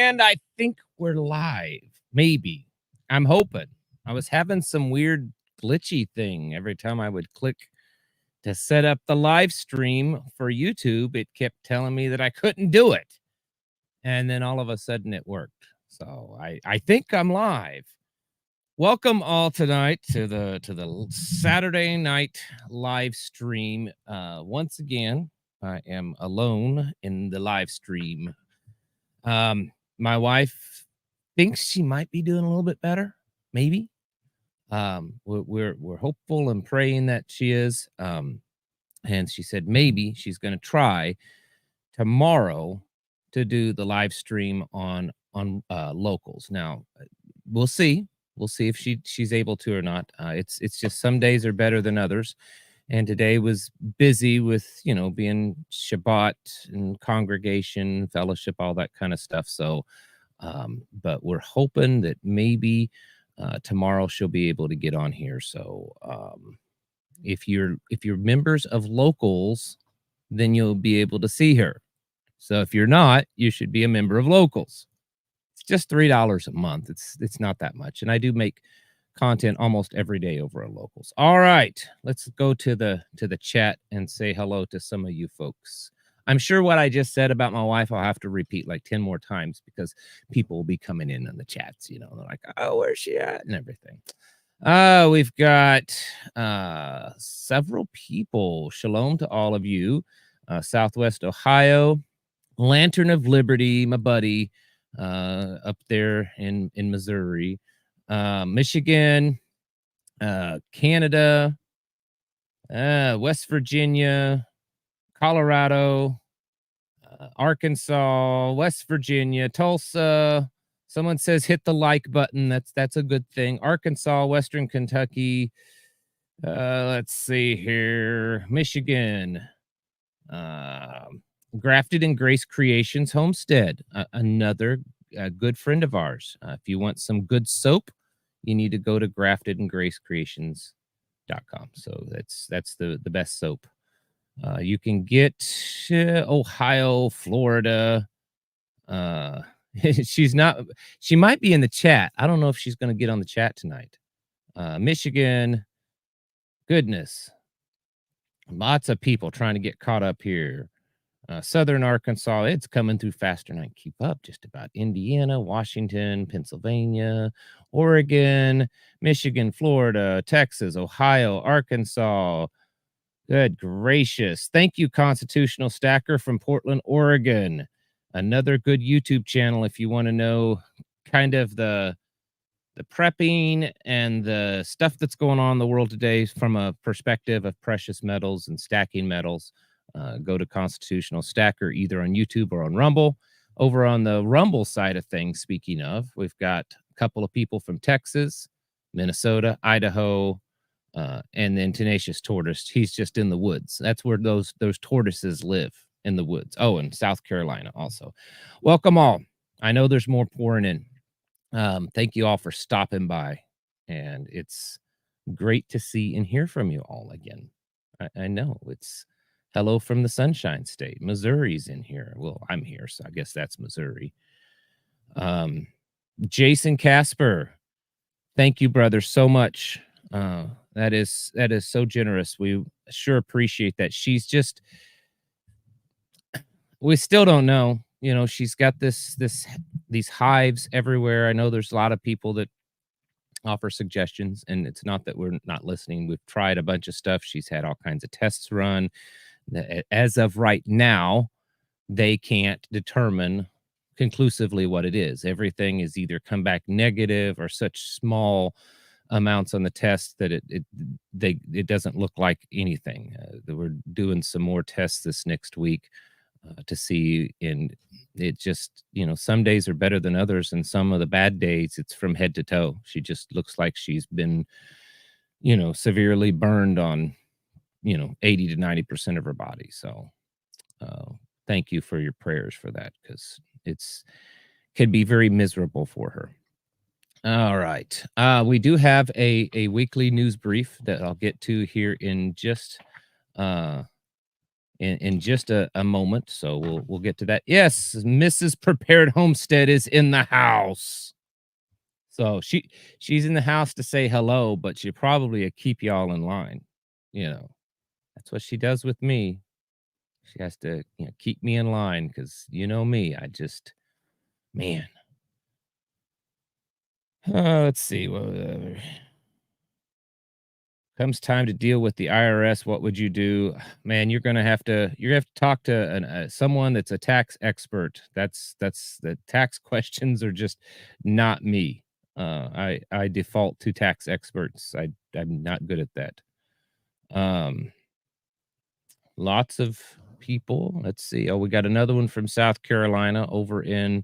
And I think we're live. Maybe. I'm hoping. I was having some weird glitchy thing every time I would click to set up the live stream for YouTube. It kept telling me that I couldn't do it. And then all of a sudden it worked. So I think I'm live. Welcome all tonight to the Saturday night live stream. Once again, I am alone in the live stream. My wife thinks she might be doing a little bit better, maybe. We're hopeful and praying that she is. And she said maybe she's going to try tomorrow to do the live stream on locals. Now, we'll see. We'll see if she's able to or not. It's just some days are better than others. And today was busy with, being Shabbat and congregation, fellowship, all that kind of stuff. So, but we're hoping that maybe tomorrow she'll be able to get on here. So, if you're members of locals, then you'll be able to see her. So if you're not, you should be a member of locals. It's just $3 a month. It's not that much. And I do make content almost every day over at locals. All right, let's go to the chat and say hello to some of you folks. I'm sure what I just said about my wife, I'll have to repeat like 10 more times because people will be coming in the chats, they're like, oh, where's she at? And everything. We've got several people. Shalom to all of you. Southwest Ohio, Lantern of Liberty, my buddy, up there in Missouri. Michigan, Canada, West Virginia, Colorado, Arkansas, West Virginia, Tulsa. Someone says hit the like button. That's a good thing. Arkansas, Western Kentucky. Let's see here. Michigan. Grafted and Grace Creations Homestead. Another good friend of ours. If you want some good soap, you need to go to graftedandgracecreations.com. So that's the best soap. You can get Ohio, Florida. She might be in the chat. I don't know if she's going to get on the chat tonight. Michigan. Goodness. Lots of people trying to get caught up here. Southern Arkansas, it's coming through faster than I can keep up. Just about Indiana, Washington, Pennsylvania, Oregon, Michigan, Florida, Texas, Ohio, Arkansas. Good gracious. Thank you, Constitutional Stacker from Portland, Oregon. Another good YouTube channel if you want to know kind of the prepping and the stuff that's going on in the world today from a perspective of precious metals and stacking metals. Go to Constitutional Stacker either on YouTube or on Rumble. Over on the Rumble side of things, speaking of, we've got a couple of people from Texas, Minnesota, Idaho, and then Tenacious Tortoise. He's just in the woods. That's where those tortoises live, in the woods. Oh, and South Carolina also. Welcome all. I know there's more pouring in. Thank you all for stopping by. And it's great to see and hear from you all again. I know it's hello from the Sunshine State. Missouri's in here. Well, I'm here, so I guess that's Missouri. Jason Casper, thank you, brother, so much. That is so generous. We sure appreciate that. She's just, we still don't know. She's got these hives everywhere. I know there's a lot of people that offer suggestions, and it's not that we're not listening. We've tried a bunch of stuff. She's had all kinds of tests run. As of right now, they can't determine conclusively what it is. Everything is either come back negative or such small amounts on the test that it doesn't look like anything. We're doing some more tests this next week to see, and it just, some days are better than others, and some of the bad days it's from head to toe. She just looks like she's been severely burned on 80 to 90% of her body. So thank you for your prayers for that, because could be very miserable for her. All right, we do have a weekly news brief that I'll get to here in just in just a moment. So we'll get to that. Yes, Mrs. Prepared Homestead is in the house. So she's in the house to say hello, but she probably keep y'all in line. You know, that's what she does with me. She has to, keep me in line because you know me. I just, man. Let's see. Comes time to deal with the IRS, what would you do? Man, you're gonna have to talk to someone that's a tax expert. That's the tax questions are just not me. I default to tax experts. I'm not good at that. Um, Lots of people. Let's see. Oh, we got another one from South Carolina over in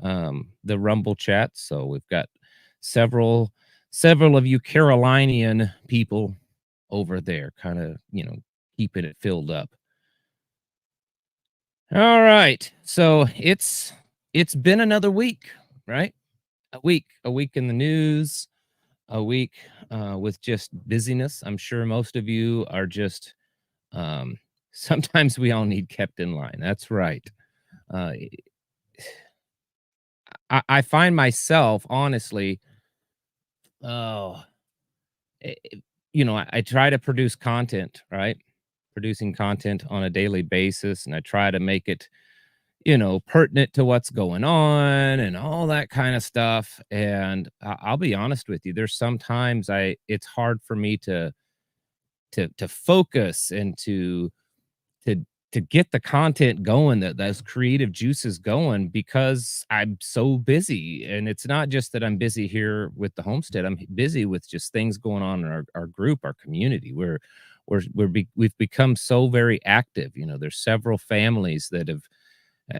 the Rumble chat. So we've got several several of you Carolinian people over there, kind of, keeping it filled up. All right. So it's been another week, right? A week in the news, a week with just busyness. I'm sure most of you are just um sometimes we all need kept in line. That's right. Uh I find myself honestly, oh, eh, eh, I try to produce content, right? Producing content on a daily basis, and I try to make it, pertinent to what's going on and all that kind of stuff. And I'll be honest with you, there's sometimes it's hard for me to focus and to to get the content going, that those creative juices going, because I'm so busy. And it's not just that I'm busy here with the homestead. I'm busy with just things going on in our group, our community. We've become so very active. There's several families that have,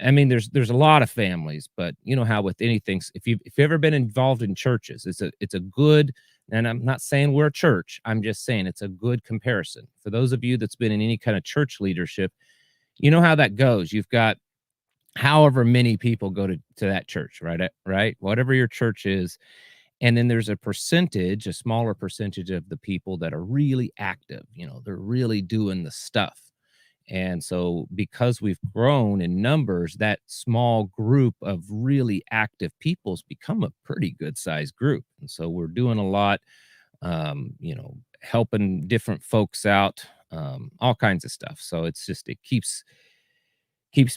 I mean, there's a lot of families, but you know how with anything, if you've ever been involved in churches, it's a good, and I'm not saying we're a church. I'm just saying it's a good comparison. For those of you that's been in any kind of church leadership, you know how that goes. You've got however many people go to that church, right? Right? Whatever your church is. And then there's a smaller percentage of the people that are really active. They're really doing the stuff. And so, because we've grown in numbers, that small group of really active people's become a pretty good sized group. And so, we're doing a lot, helping different folks out, all kinds of stuff. So it keeps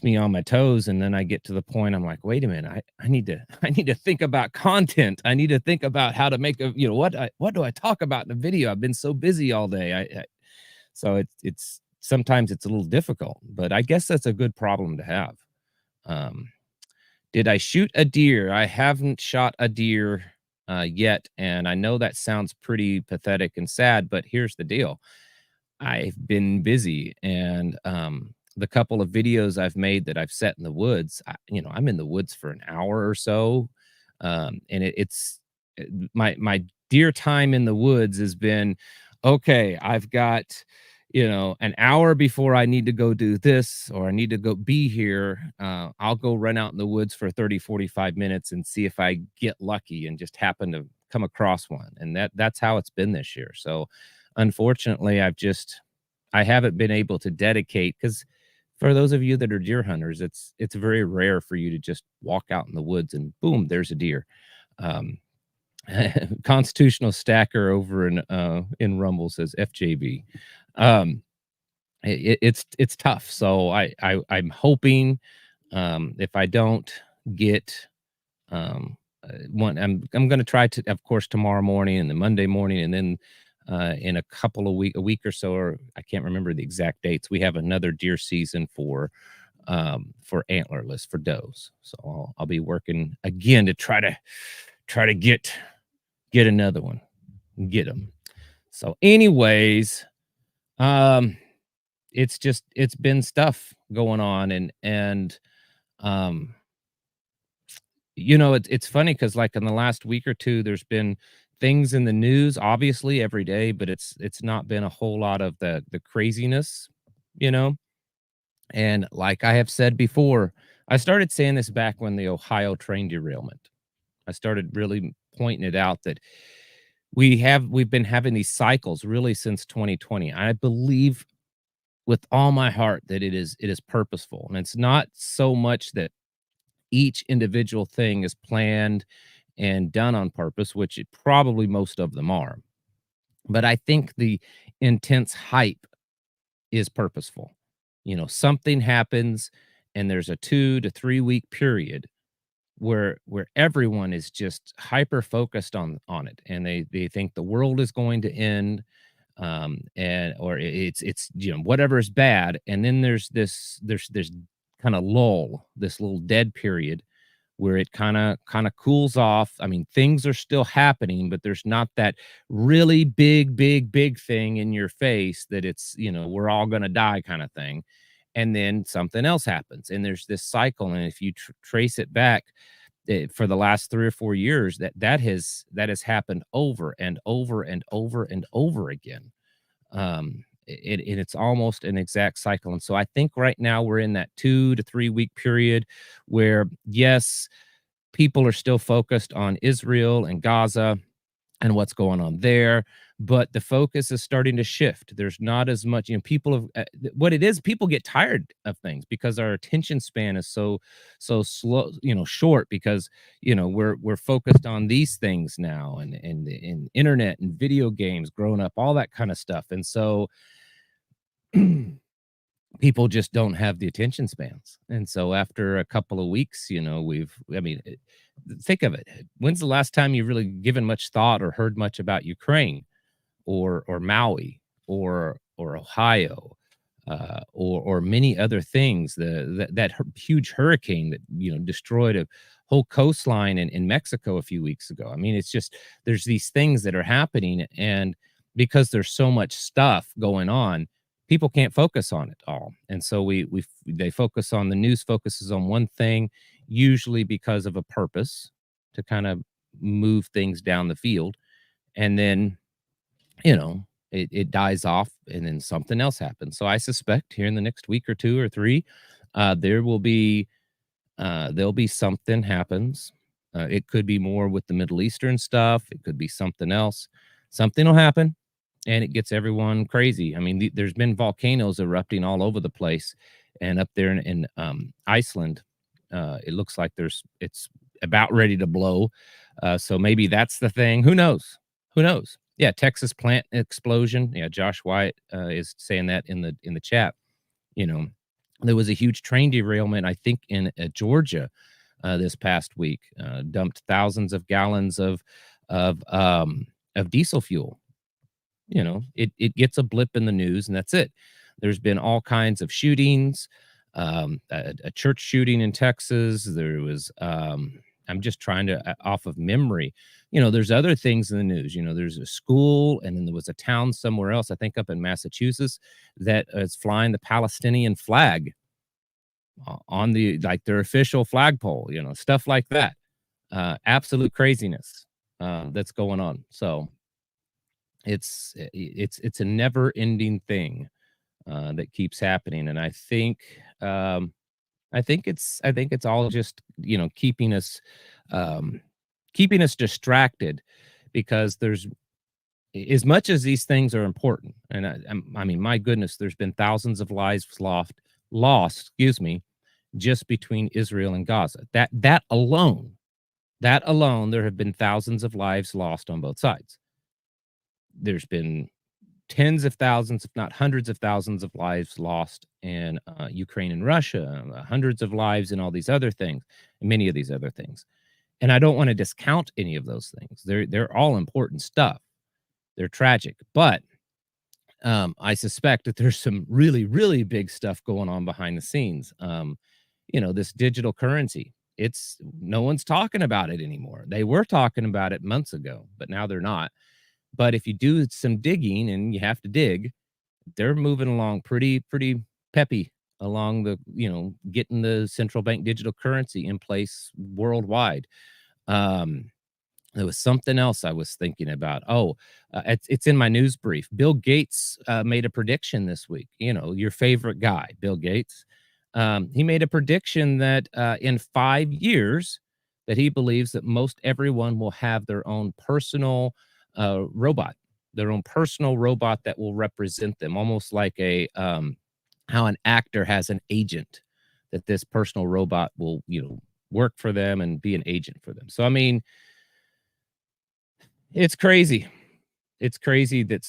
me on my toes. And then I get to the point, I'm like, wait a minute, I need to I need to think about content. I need to think about how to make what do I talk about in a video? I've been so busy all day. So it's sometimes it's a little difficult, but I guess that's a good problem to have. Um, did I shoot a deer? I haven't shot a deer yet, and I know that sounds pretty pathetic and sad, but here's the deal. I've been busy, and the couple of videos I've made that I've set in the woods, I'm in the woods for an hour or so, and my deer time in the woods has been, okay, I've got, an hour before I need to go do this, or I need to go be here. I'll go run out in the woods for 30-45 minutes and see if I get lucky and just happen to come across one. And that's how it's been this year. So unfortunately, I haven't been able to dedicate, because for those of you that are deer hunters, it's very rare for you to just walk out in the woods and boom, there's a deer. Um, Constitutional Stacker over in Rumble says FJB. Um, it's tough. So I'm hoping, if I don't get one, I'm going to try to, of course, tomorrow morning and then Monday morning, and then in a week or so, or I can't remember the exact dates, we have another deer season for antlerless, for does. So I'll be working again to try to get another one, get them. So, anyways, um, it's been stuff going on, and um, it's funny because, like, in the last week or two, there's been things in the news, obviously every day, but it's not been a whole lot of the craziness, you know. And like I have said before, I started saying this back when the Ohio train derailment. I started really pointing it out that we've been having these cycles really since 2020. I believe with all my heart that it is purposeful, and it's not so much that each individual thing is planned and done on purpose, which it probably most of them are. But I think the intense hype is purposeful. Something happens and there's a 2 to 3 week period where everyone is just hyper focused on it, and they think the world is going to end, and or it's whatever is bad, and then there's kind of lull, this little dead period where it kind of cools off. I mean, things are still happening, but there's not that really big thing in your face that it's, we're all going to die kind of thing. And then something else happens, and there's this cycle. And if you trace it back, for the last 3 or 4 years, that has happened over and over and over and over again. It's almost an exact cycle. And so I think right now we're in that 2 to 3 week period where, yes, people are still focused on Israel and Gaza and what's going on there, but the focus is starting to shift. There's not as much, people have, what it is, people get tired of things because our attention span is so slow, short, because, we're focused on these things now, and internet and video games, growing up, all that kind of stuff. And so people just don't have the attention spans. And so after a couple of weeks, think of it. When's the last time you really given much thought or heard much about Ukraine or Maui or Ohio, or many other things? That huge hurricane that, destroyed a whole coastline in Mexico a few weeks ago. I mean, it's just, there's these things that are happening, and because there's so much stuff going on, people can't focus on it all. And so they focus on, the news focuses on one thing, usually because of a purpose, to kind of move things down the field. And then, it dies off, and then something else happens. So I suspect here in the next week or 2 or 3, there'll be something happens. It could be more with the Middle Eastern stuff. It could be something else. Something will happen, and it gets everyone crazy. I mean, there's been volcanoes erupting all over the place, and up there in Iceland, it looks like it's about ready to blow. So maybe that's the thing. Who knows? Who knows? Yeah, Texas plant explosion. Yeah, Josh White is saying that in the chat. There was a huge train derailment, I think, in Georgia this past week. Dumped thousands of gallons of diesel fuel. It gets a blip in the news, and that's it. There's been all kinds of shootings, a church shooting in Texas. There was, I'm just trying to, off of memory, there's other things in the news. There's a school, and then there was a town somewhere else, I think up in Massachusetts, that is flying the Palestinian flag on their official flagpole, stuff like that. Absolute craziness that's going on. So it's a never ending thing that keeps happening. And I think it's all just, keeping us distracted, because there's, as much as these things are important, and I mean, my goodness, there's been thousands of lives lost, just between Israel and Gaza. That alone, there have been thousands of lives lost on both sides. There's been tens of thousands, if not hundreds of thousands of lives lost in Ukraine and Russia, hundreds of lives in all these other things, many of these other things. And I don't want to discount any of those things. They're all important stuff. They're tragic, but I suspect that there's some really, really big stuff going on behind the scenes. This digital currency, no one's talking about it anymore. They were talking about it months ago, but now they're not. But if you do some digging, and you have to dig, they're moving along pretty peppy along getting the central bank digital currency in place worldwide. There was something else I was thinking about. It's in my news brief. Bill Gates made a prediction this week. Your favorite guy, Bill Gates. He made a prediction that in 5 years, that he believes that most everyone will have their own personal robot, that will represent them, almost like a how an actor has an agent, that this personal robot will, work for them and be an agent for them. So, I mean, it's crazy. It's crazy that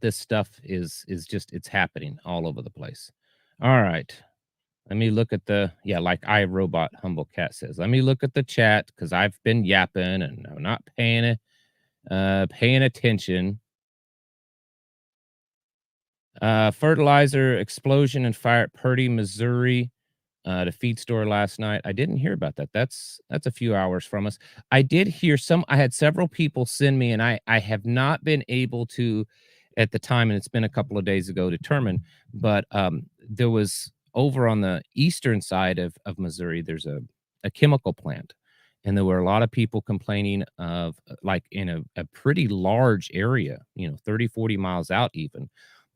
this stuff is just it's happening all over the place. All right. Let me look at like iRobot Humble Cat says. Let me look at the chat because I've been yapping and I'm not paying attention. Fertilizer explosion and fire at Purdy, Missouri. The feed store last night. I didn't hear about that. That's a few hours from us. I did hear I had several people send me, and I have not been able to at the time, and it's been a couple of days ago, determine, but there was over on the eastern side of Missouri, there's a chemical plant. And there were a lot of people complaining of like in a pretty large area, 30, 40 miles out even,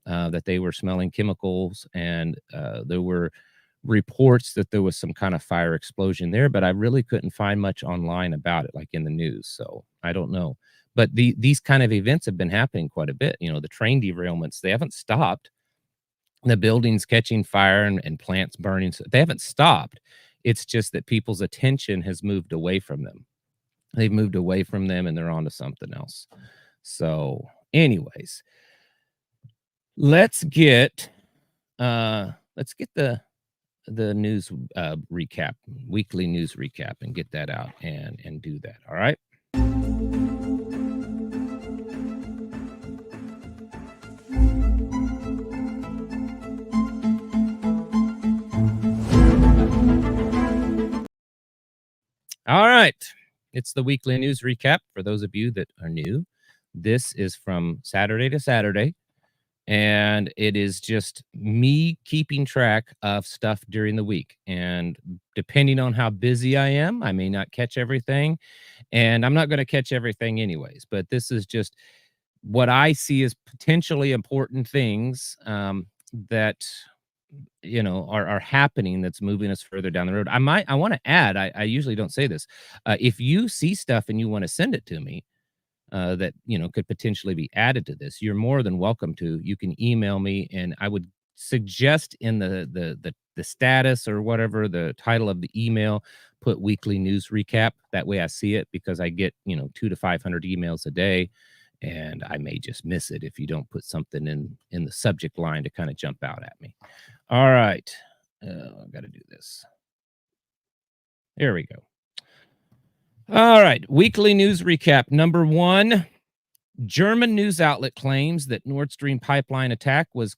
that they were smelling chemicals, and there were reports that there was some kind of fire explosion there, but I really couldn't find much online about it, like in the news. So I don't know. But these kind of events have been happening quite a bit. The train derailments, they haven't stopped. The buildings catching fire and plants burning, so they haven't stopped. It's just that people's attention has moved away from them. They've moved away from them and they're on to something else. So, anyways, let's get the news recap, weekly news recap, and get that out and do that. All right. All right. It's the weekly news recap for those of you that are new. This is from Saturday to Saturday, and it is just me keeping track of stuff during the week. And depending on how busy I am, I may not catch everything, and I'm not going to catch everything anyways. But this is just what I see as potentially important things that are happening, that's moving us further down the road. I want to add, I usually don't say this. If you see stuff and you want to send it to me, that could potentially be added to this, you're more than welcome to. You can email me, and I would suggest in the status or whatever, the title of the email, put weekly news recap. That way I see it, because I get 200 to 500 emails a day, and I may just miss it if you don't put something in the subject line to kind of jump out at me. All right. I've got to do this. There we go. All right. Weekly news recap. Number 1, German news outlet claims that Nord Stream pipeline attack was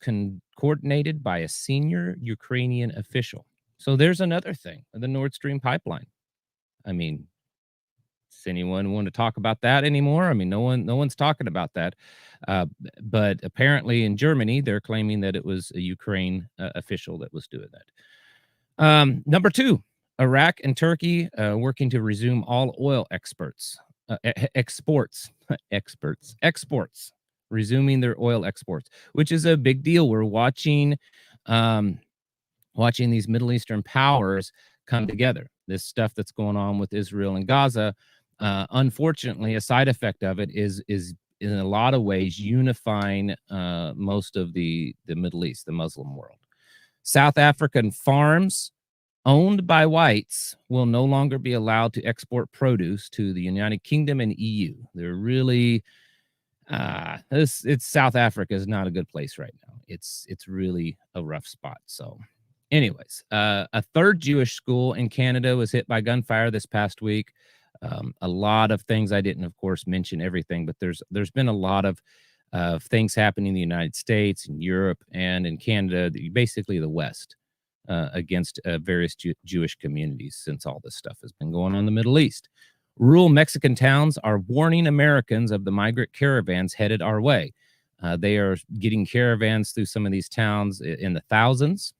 coordinated by a senior Ukrainian official. So there's another thing, the Nord Stream pipeline. I mean, does anyone want to talk about that anymore? I mean, no one's talking about that. But apparently in Germany, they're claiming that it was a Ukraine official that was doing that. Number 2, Iraq and Turkey working to resume all oil exports, resuming their oil exports, which is a big deal. We're watching these Middle Eastern powers come together. This stuff that's going on with Israel and Gaza, unfortunately, a side effect of it is in a lot of ways unifying most of the Middle East, the Muslim world. South African farms owned by whites will no longer be allowed to export produce to the United Kingdom and EU. They're really South Africa is not a good place right now. It's really a rough spot. So anyways, a third Jewish school in Canada was hit by gunfire this past week. A lot of things, I didn't, of course, mention everything, but there's been a lot of things happening in the United States, in Europe, and in Canada, basically the West, against various Jewish communities since all this stuff has been going on in the Middle East. Rural Mexican towns are warning Americans of the migrant caravans headed our way. They are getting caravans through some of these towns in the thousands,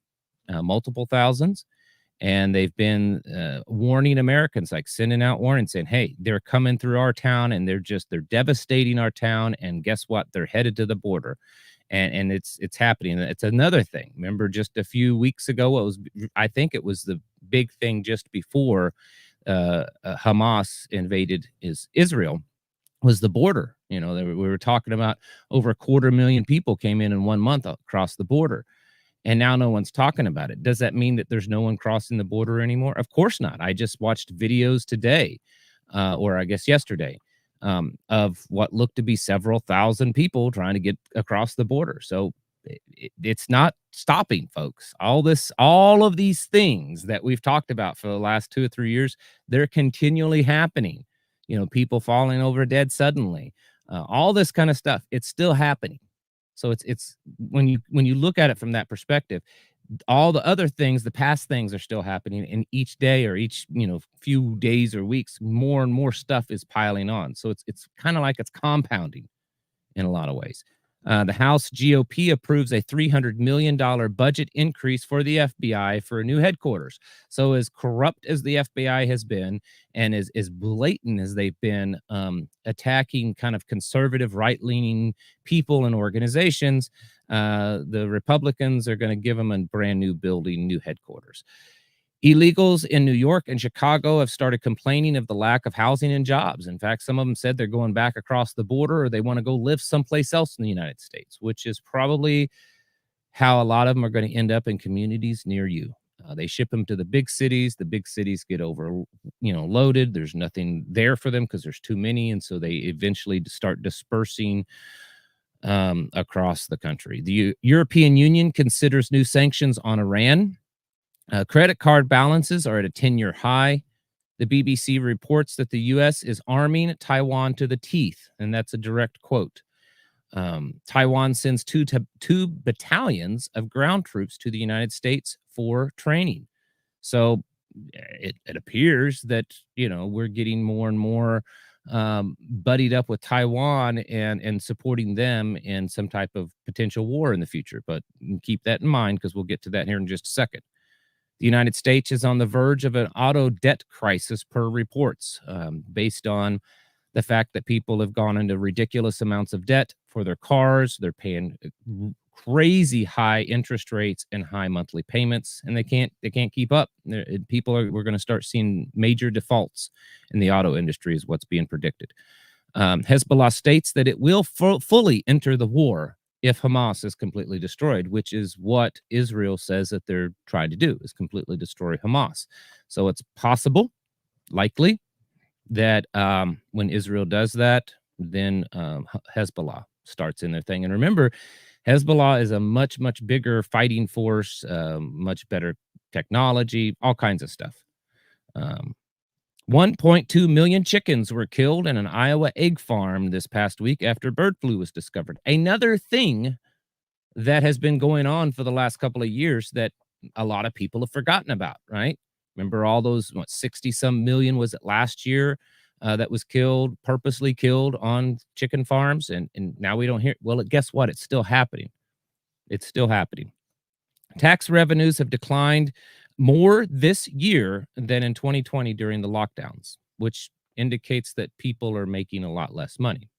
multiple thousands. And they've been warning Americans, like sending out warnings saying, hey, they're coming through our town and they're devastating our town. And guess what? They're headed to the border. And it's happening. It's another thing. Remember, just a few weeks ago, I think it was the big thing just before Hamas invaded Israel, was the border. We were talking about over 250,000 people came in 1 month across the border, and now no one's talking about it. Does that mean that there's no one crossing the border anymore? Of course not. I just watched videos today, or I guess yesterday, of what looked to be several thousand people trying to get across the border. So it's not stopping, folks. All of these things that we've talked about for the last 2 or 3 years, they're continually happening. People falling over dead suddenly, all this kind of stuff. It's still happening. So it's when you look at it from that perspective, all the other things, the past things are still happening, and each day or each few days or weeks, more and more stuff is piling on. So it's kind of like it's compounding in a lot of ways. The House GOP approves a $300 million budget increase for the FBI for a new headquarters. So as corrupt as the FBI has been, and as blatant as they've been attacking kind of conservative, right-leaning people and organizations, the Republicans are going to give them a brand new building, new headquarters. Illegals in New York and Chicago have started complaining of the lack of housing and jobs. In fact, some of them said they're going back across the border, or they want to go live someplace else in the United States, which is probably how a lot of them are going to end up in communities near you. They ship them to the big cities. The big cities get loaded. There's nothing there for them because there's too many. And so they eventually start dispersing across the country. The European Union considers new sanctions on Iran. Credit card balances are at a 10-year high. The BBC reports that the U.S. is arming Taiwan to the teeth, and that's a direct quote. Taiwan sends two battalions of ground troops to the United States for training. So it appears that, we're getting more and more buddied up with Taiwan and supporting them in some type of potential war in the future. But keep that in mind, because we'll get to that here in just a second. The United States is on the verge of an auto debt crisis per reports, based on the fact that people have gone into ridiculous amounts of debt for their cars. They're paying crazy high interest rates and high monthly payments, and they can't keep up. We're going to start seeing major defaults in the auto industry is what's being predicted. Hezbollah states that it will fully enter the war if Hamas is completely destroyed, which is what Israel says that they're trying to do, is completely destroy Hamas. So it's possible, likely, that when Israel does that, then Hezbollah starts in their thing. And remember, Hezbollah is a much, much bigger fighting force, much better technology, all kinds of stuff. 1.2 million chickens were killed in an Iowa egg farm this past week after bird flu was discovered. Another thing that has been going on for the last couple of years that a lot of people have forgotten about, right? Remember all those, 60-some million was it last year that was purposely killed on chicken farms? And now we don't hear. Well, guess what? It's still happening. It's still happening. Tax revenues have declined more this year than in 2020 during the lockdowns, which indicates that people are making a lot less money.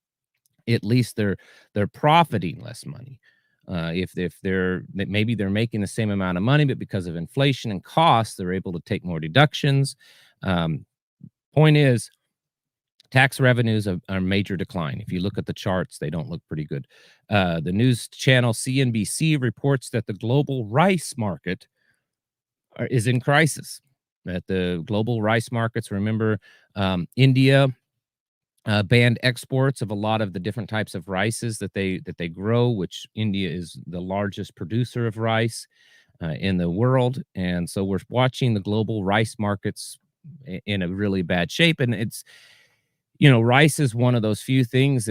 At least they're profiting less money. If maybe they're making the same amount of money, but because of inflation and costs, they're able to take more deductions. Point is, tax revenues are a major decline. If you look at the charts, they don't look pretty good. The news channel CNBC reports that the global rice market is in crisis. That the global rice markets, remember, India banned exports of a lot of the different types of rices that they grow, which India is the largest producer of rice in the world. And so we're watching the global rice markets in a really bad shape. And it's, rice is one of those few things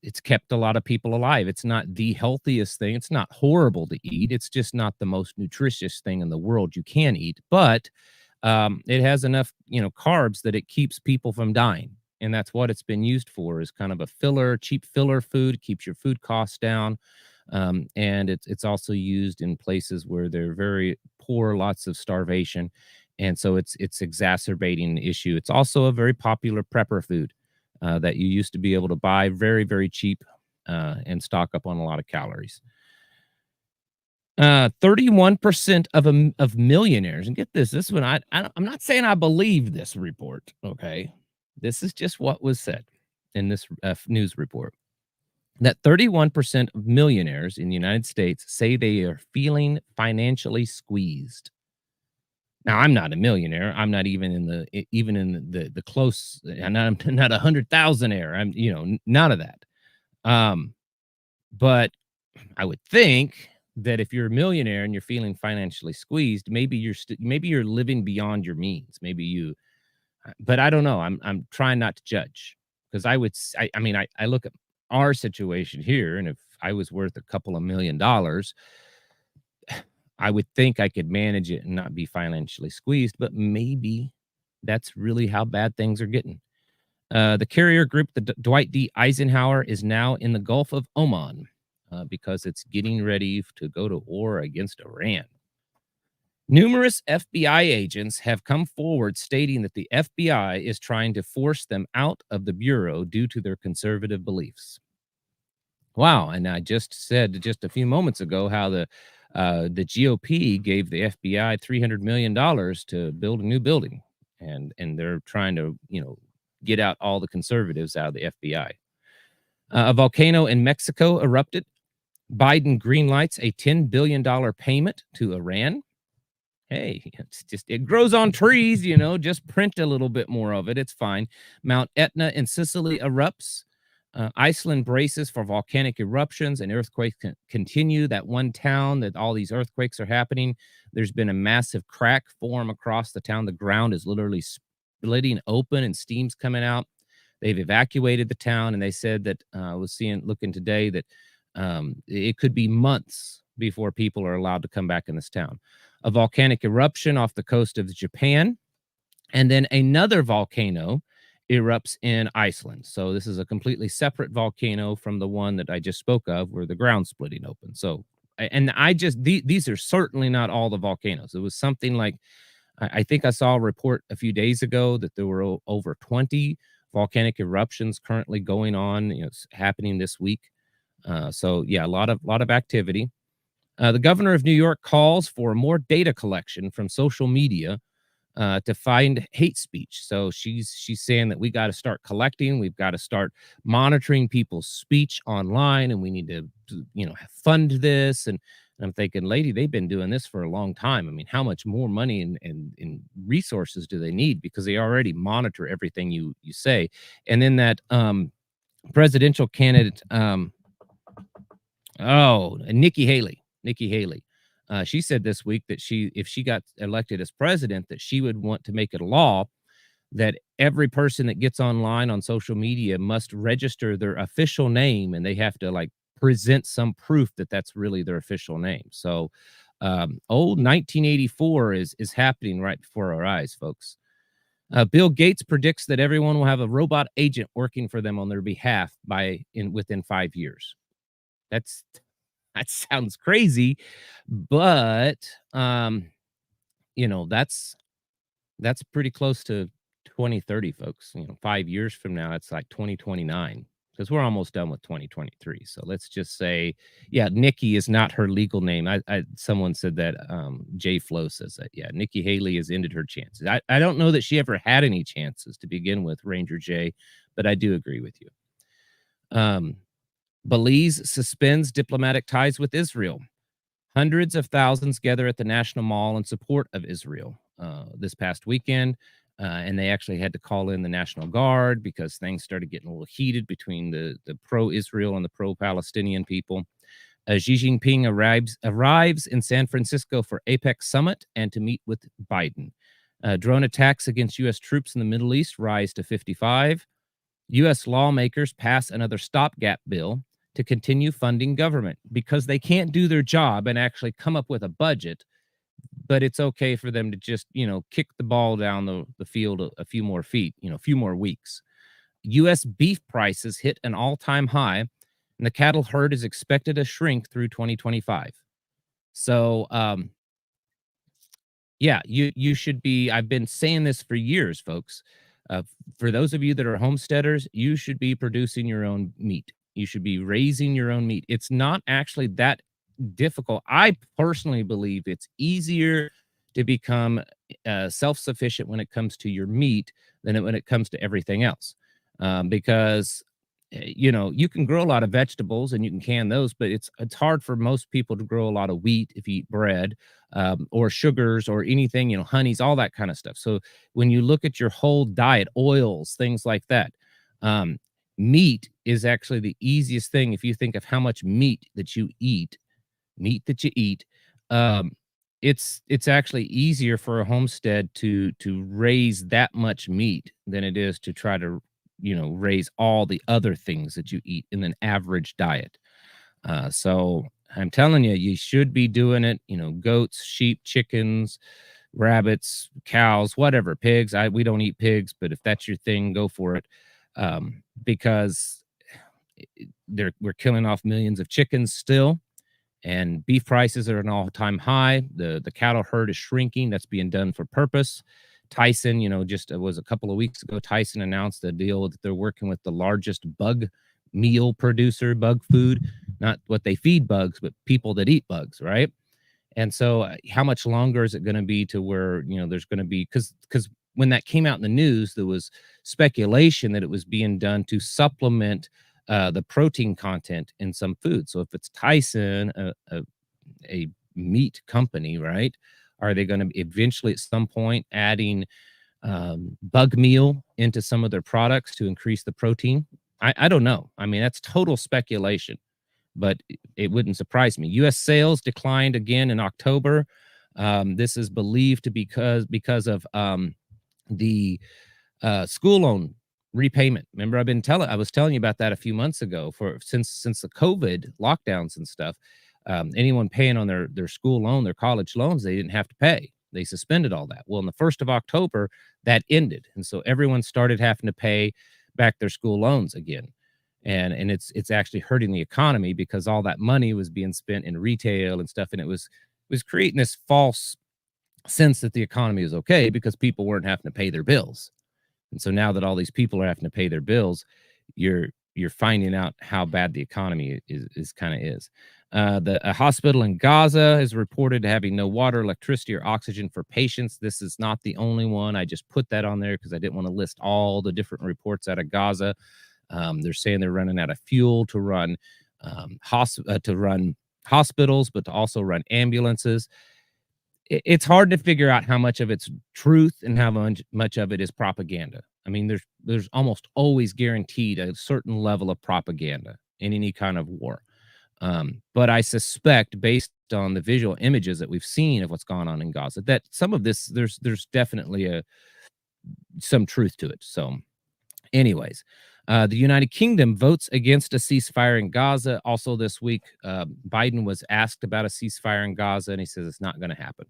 it's kept a lot of people alive. It's not the healthiest thing. It's not horrible to eat. It's just not the most nutritious thing in the world you can eat. But it has enough, carbs that it keeps people from dying. And that's what it's been used for, is kind of a cheap filler food, keeps your food costs down. And it's also used in places where they're very poor, lots of starvation. And so it's exacerbating the issue. It's also a very popular prepper food that you used to be able to buy very, very cheap and stock up on a lot of calories. 31% of millionaires, and get this one, I'm not saying I believe this report, okay? This is just what was said. in this news report that 31% of millionaires in the United States say they are feeling financially squeezed. Now, I'm not a millionaire. I'm not even in the close. I'm not 100,000aire. I'm none of that. But I would think that if you're a millionaire and you're feeling financially squeezed, maybe you're living beyond your means. Maybe you, but I don't know. I'm trying not to judge because I mean, I look at our situation here, and if I was worth a couple of $1 million, I would think I could manage it and not be financially squeezed, but maybe that's really how bad things are getting. The carrier group, the Dwight D. Eisenhower, is now in the Gulf of Oman because it's getting ready to go to war against Iran. Numerous FBI agents have come forward stating that the FBI is trying to force them out of the bureau due to their conservative beliefs. Wow, and I just said just a few moments ago how the GOP gave the FBI $300 million to build a new building, and they're trying to get out all the conservatives out of the FBI. A volcano in Mexico erupted. Biden greenlights a $10 billion payment to Iran. Hey, it grows on trees, just print a little bit more of it. It's fine. Mount Etna in Sicily erupts. Iceland braces for volcanic eruptions and earthquakes continue. That one town that all these earthquakes are happening, there's been a massive crack form across the town. The ground is literally splitting open and steam's coming out. They've evacuated the town, and they said that I was looking today that it could be months before people are allowed to come back in this town. A volcanic eruption off the coast of Japan, and then another volcano erupts in Iceland. So this is a completely separate volcano from the one that I just spoke of, where the ground's splitting open. So, and these are certainly not all the volcanoes. It was something like, I think I saw a report a few days ago that there were over 20 volcanic eruptions currently going on, happening this week. So yeah, a lot of activity. The governor of New York calls for more data collection from social media to find hate speech. So she's saying that we got to start collecting. We've got to start monitoring people's speech online, and we need to fund this. And I'm thinking, lady, they've been doing this for a long time. I mean, how much more money and resources do they need? Because they already monitor everything you say. And then that presidential candidate, Nikki Haley. She said this week that if she got elected as president, that she would want to make it a law that every person that gets online on social media must register their official name, and they have to present some proof that that's really their official name. So old 1984 is happening right before our eyes, folks. Bill Gates predicts that everyone will have a robot agent working for them on their behalf within 5 years. That sounds crazy, but that's pretty close to 2030, folks. 5 years from now, it's like 2029, because we're almost done with 2023. So let's just say, yeah, Nikki is not her legal name. Someone said that, Jay Flo says that, yeah, Nikki Haley has ended her chances. I don't know that she ever had any chances to begin with, Ranger Jay, but I do agree with you. Belize suspends diplomatic ties with Israel. Hundreds of thousands gather at the National Mall in support of Israel this past weekend, and they actually had to call in the National Guard because things started getting a little heated between the pro-Israel and the pro-Palestinian people. Xi Jinping arrives in San Francisco for APEC summit and to meet with Biden. Drone attacks against U.S. troops in the Middle East rise to 55. U.S. lawmakers pass another stopgap bill to continue funding government because they can't do their job and actually come up with a budget, but it's okay for them to just, kick the ball down the field a few more feet, a few more weeks. U.S. beef prices hit an all-time high, and the cattle herd is expected to shrink through 2025. So, yeah, you should be, I've been saying this for years, folks. For those of you that are homesteaders, you should be producing your own meat. You should be raising your own meat. It's not actually that difficult. I personally believe it's easier to become self-sufficient when it comes to your meat than when it comes to everything else. because you can grow a lot of vegetables and you can can those, but it's hard for most people to grow a lot of wheat if you eat bread, or sugars or anything, honeys, all that kind of stuff. So when you look at your whole diet, oils, things like that, um, meat is actually the easiest thing. If you think of how much meat that you eat, um, it's actually easier for a homestead to raise that much meat than it is to try to raise all the other things that you eat in an average diet. So I'm telling you, you should be doing it. Goats, sheep, chickens, rabbits, cows, whatever, pigs. We don't eat pigs, but if that's your thing, go for it. Because we're killing off millions of chickens still, and beef prices are at an all-time high. The cattle herd is shrinking. That's being done for purpose. Tyson, just it was a couple of weeks ago, Tyson announced a deal that they're working with the largest bug meal producer, bug food, not what they feed bugs, but people that eat bugs, right? And so how much longer is it going to be to where, there's going to be, because when that came out in the news, there was speculation that it was being done to supplement the protein content in some food. So if it's Tyson, a meat company, right? Are they going to eventually at some point adding bug meal into some of their products to increase the protein? I don't know. I mean, that's total speculation, but it wouldn't surprise me. U.S. sales declined again in October. This is believed to be because of the school loan repayment. Remember, I was telling you about that a few months ago. Since the COVID lockdowns and stuff, anyone paying on their school loan, their college loans, they didn't have to pay. They suspended all that. Well, on the 1st of October, that ended, and so everyone started having to pay back their school loans again. And it's actually hurting the economy because all that money was being spent in retail and stuff, and it was creating this false sense that the economy is okay because people weren't having to pay their bills. And so now that all these people are having to pay their bills, you're finding out how bad the economy is kind of is. A hospital in Gaza is reported having no water, electricity, or oxygen for patients. This is not the only one. I just put that on there because I didn't want to list all the different reports out of Gaza. They're saying they're running out of fuel to run hospitals, but to also run ambulances. It's hard to figure out how much of it's truth and how much of it is propaganda. I mean, there's almost always guaranteed a certain level of propaganda in any kind of war. But I suspect, based on the visual images that we've seen of what's gone on in Gaza, that some of this there's definitely some truth to it. So, anyways, the United Kingdom votes against a ceasefire in Gaza. Also, this week, Biden was asked about a ceasefire in Gaza, and he says it's not going to happen.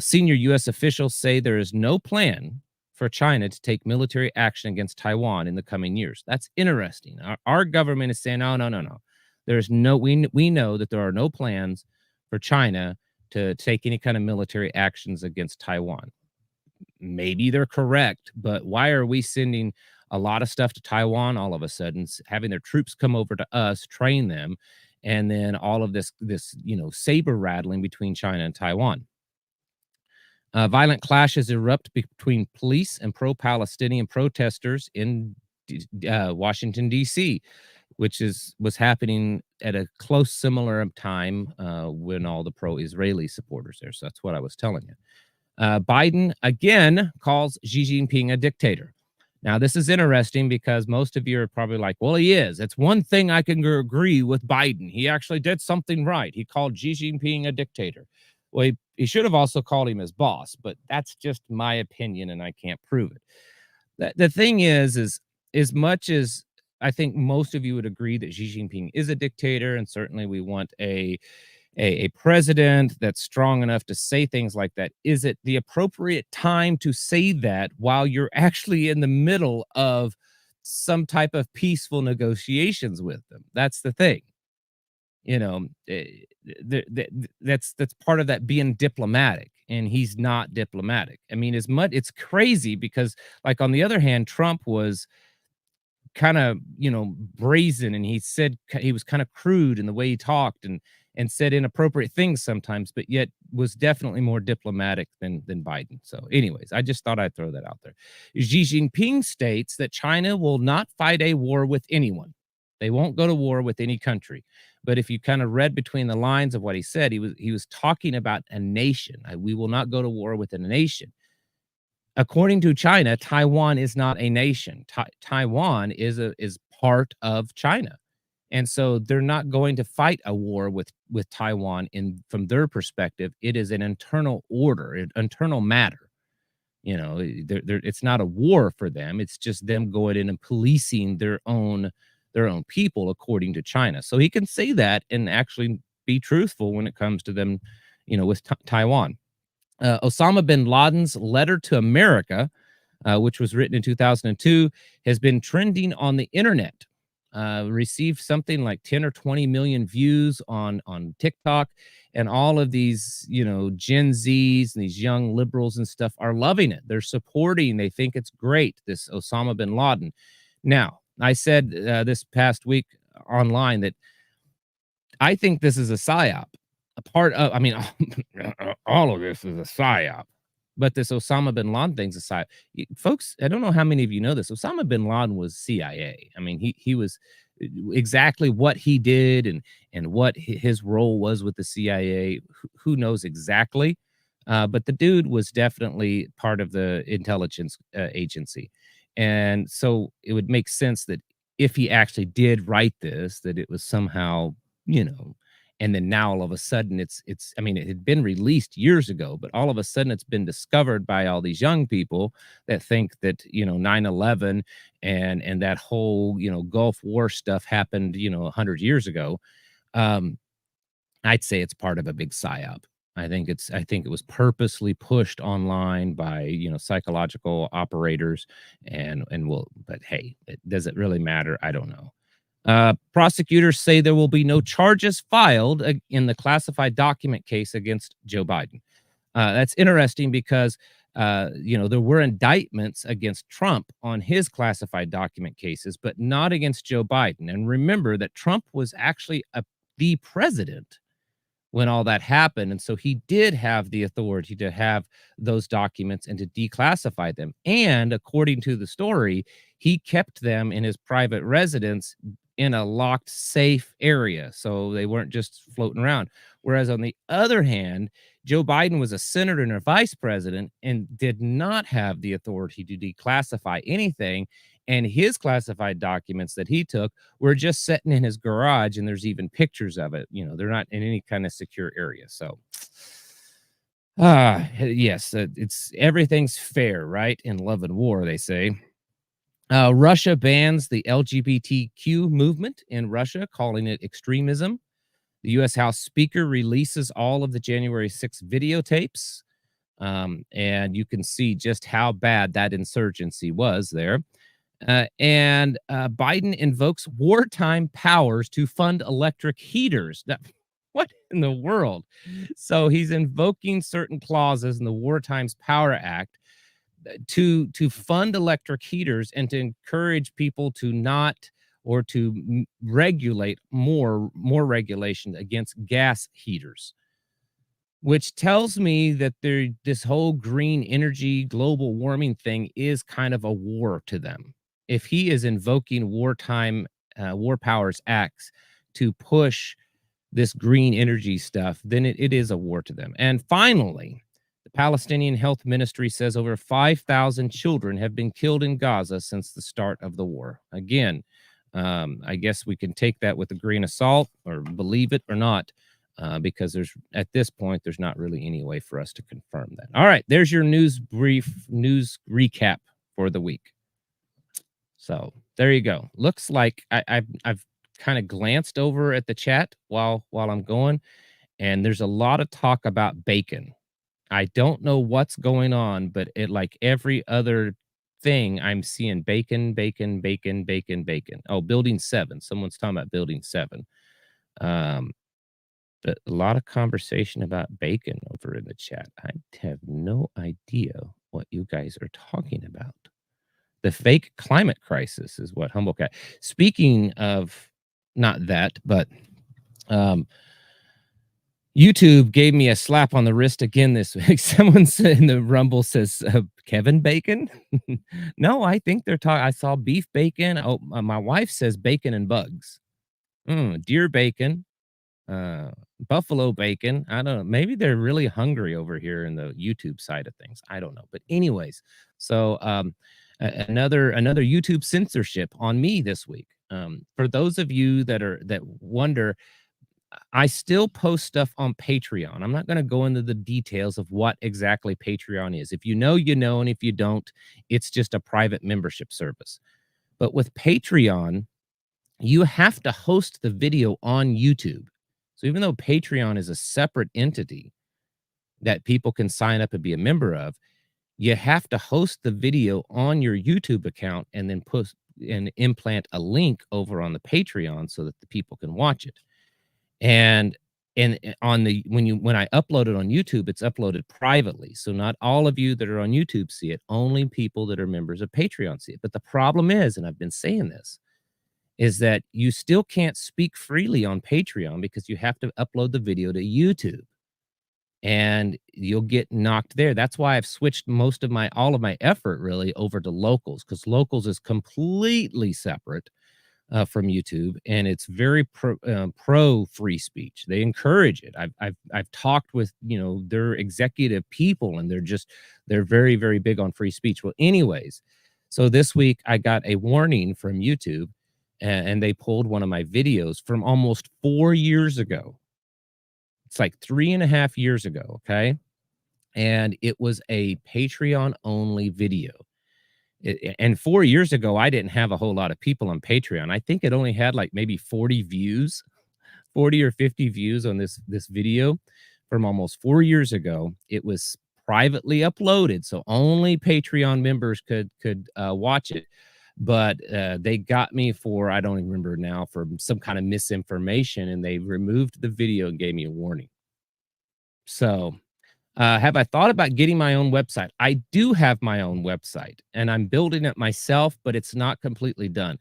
Senior U.S. officials say there is no plan for China to take military action against Taiwan in the coming years. That's interesting. Our government is saying, no. There's we know that there are no plans for China to take any kind of military actions against Taiwan. Maybe they're correct, but why are we sending a lot of stuff to Taiwan all of a sudden, having their troops come over to us, train them, and then all of this saber rattling between China and Taiwan? Violent clashes erupt between police and pro-Palestinian protesters in Washington, D.C., which was happening at a close similar time when all the pro-Israeli supporters there. So that's what I was telling you. Biden again calls Xi Jinping a dictator. Now, this is interesting because most of you are probably like, well, he is. It's one thing I can agree with Biden. He actually did something right. He called Xi Jinping a dictator. Well, he should have also called him his boss, but that's just my opinion and I can't prove it. The thing is as much as I think most of you would agree that Xi Jinping is a dictator, and certainly we want a president that's strong enough to say things like that, is it the appropriate time to say that while you're actually in the middle of some type of peaceful negotiations with them? That's the thing. That's part of that being diplomatic, and he's not diplomatic. I mean, it's crazy because, like, on the other hand, Trump was kind of brazen, and he said he was kind of crude in the way he talked, and and said inappropriate things sometimes, but yet was definitely more diplomatic than Biden. So, anyways, I just thought I'd throw that out there. Xi Jinping states that China will not fight a war with anyone. They won't go to war with any country. But if you kind of read between the lines of what he said, he was talking about a nation. We will not go to war with a nation. According to China, Taiwan is not a nation. Taiwan is part of China. And so they're not going to fight a war with Taiwan in from their perspective. It is an internal order, an internal matter. You know, it's not a war for them. It's just them going in and policing their own people according to China. So he can say that and actually be truthful when it comes to them, with Taiwan. Osama bin Laden's letter to America, which was written in 2002, has been trending on the internet. Received something like 10 or 20 million views on TikTok, and all of these, Gen Zs and these young liberals and stuff are loving it. They're supporting. They think it's great. This Osama bin Laden. Now, I said this past week online that I think this is a psyop. A part of, I mean, all of this is a psyop. But this Osama bin Laden thing's a psyop. Folks, I don't know how many of you know this. Osama bin Laden was CIA. I mean, he was exactly what he did and what his role was with the CIA. Who knows exactly? But the dude was definitely part of the intelligence agency. And so it would make sense that if he actually did write this, that it was somehow, and then now all of a sudden I mean, it had been released years ago, but all of a sudden it's been discovered by all these young people that think that, 9/11 and that whole, Gulf War stuff happened, 100 years ago. I'd say it's part of a big psyop. I think it was purposely pushed online by, psychological operators but hey, does it really matter? I don't know. Prosecutors say there will be no charges filed in the classified document case against Joe Biden. That's interesting because, there were indictments against Trump on his classified document cases, but not against Joe Biden. And remember that Trump was actually the president when all that happened. And so he did have the authority to have those documents and to declassify them. And according to the story, he kept them in his private residence in a locked, safe area. So they weren't just floating around. Whereas on the other hand, Joe Biden was a senator and a vice president and did not have the authority to declassify anything. And his classified documents that he took were just sitting in his garage, and there's even pictures of it. They're not in any kind of secure area. So, yes, it's everything's fair, right? In love and war, they say. Russia bans the LGBTQ movement in Russia, calling it extremism. The U.S. House Speaker releases all of the January 6th videotapes, and you can see just how bad that insurgency was there. And Biden invokes wartime powers to fund electric heaters. What in the world? So he's invoking certain clauses in the Wartime Power Act to fund electric heaters and to encourage people to not or to regulate more regulation against gas heaters, which tells me that this whole green energy global warming thing is kind of a war to them. If he is invoking wartime war powers acts to push this green energy stuff, then it is a war to them. And finally, the Palestinian Health Ministry says over 5,000 children have been killed in Gaza since the start of the war. Again, I guess we can take that with a grain of salt or believe it or not, because at this point, there's not really any way for us to confirm that. All right, there's your news recap for the week. So there you go. Looks like I've kind of glanced over at the chat while I'm going, and there's a lot of talk about bacon. I don't know what's going on, but it like every other thing I'm seeing bacon. Oh, building 7. Someone's talking about building 7. But a lot of conversation about bacon over in the chat. I have no idea what you guys are talking about. The fake climate crisis is what Humblecat. Speaking of not that, but YouTube gave me a slap on the wrist again this week. Someone said in the Rumble says, Kevin Bacon? No, I think they're talking. I saw beef bacon. Oh, my wife says bacon and bugs. Deer bacon, uh, buffalo bacon. I don't know. Maybe they're really hungry over here in the YouTube side of things. I don't know. But anyways, so another YouTube censorship on me this week. For those of you that wonder, I still post stuff on Patreon. I'm not going to go into the details of what exactly Patreon is. If you know, you know, and if you don't, it's just a private membership service. But with Patreon, you have to host the video on YouTube. So even though Patreon is a separate entity that people can sign up and be a member of, you have to host the video on your YouTube account and then post and implant a link over on the Patreon so that the people can watch it. And on the when I upload it on YouTube, it's uploaded privately. So not all of you that are on YouTube see it, only people that are members of Patreon see it. But the problem is, and I've been saying this, is that you still can't speak freely on Patreon because you have to upload the video to YouTube and you'll get knocked there. That's why I've switched all of my effort really over to Locals, because Locals is completely separate from YouTube, and it's very pro free speech. They encourage it. I've talked with their executive people, and they're very very big on free speech. Well, anyways, so this week I got a warning from YouTube, and they pulled one of my videos from almost 4 years ago. It's like 3.5 years ago. Okay, and it was a Patreon only video. And 4 years ago, I didn't have a whole lot of people on Patreon. I think it only had like maybe 40 views, 40 or 50 views on this video from almost 4 years ago. It was privately uploaded, so only Patreon members could watch it. But they got me for, I don't even remember now, for some kind of misinformation, and they removed the video and gave me a warning. So have I thought about getting my own website? I do have my own website, and I'm building it myself, but it's not completely done.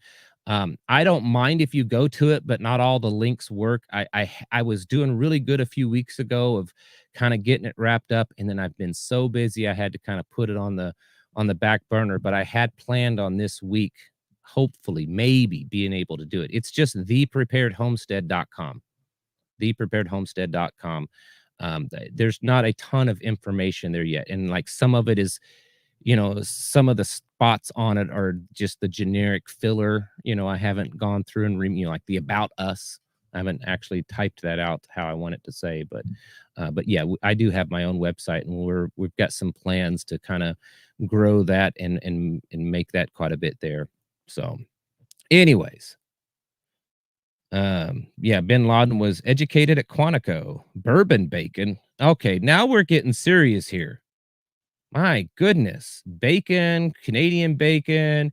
I don't mind if you go to it, but not all the links work. I was doing really good a few weeks ago of kind of getting it wrapped up, and then I've been so busy I had to kind of put it on the back burner. But I had planned on this week, hopefully, maybe being able to do it. It's just thepreparedhomestead.com. Thepreparedhomestead.com. There's not a ton of information there yet, and like some of it is, some of the spots on it are just the generic filler. I haven't gone through and like the about us. I haven't actually typed that out how I want it to say, but yeah, I do have my own website, and we've got some plans to kind of grow that and make that quite a bit there. So, anyways. Yeah, bin Laden was educated at Quantico. Bourbon bacon. Okay, now we're getting serious here. My goodness. Bacon, Canadian bacon.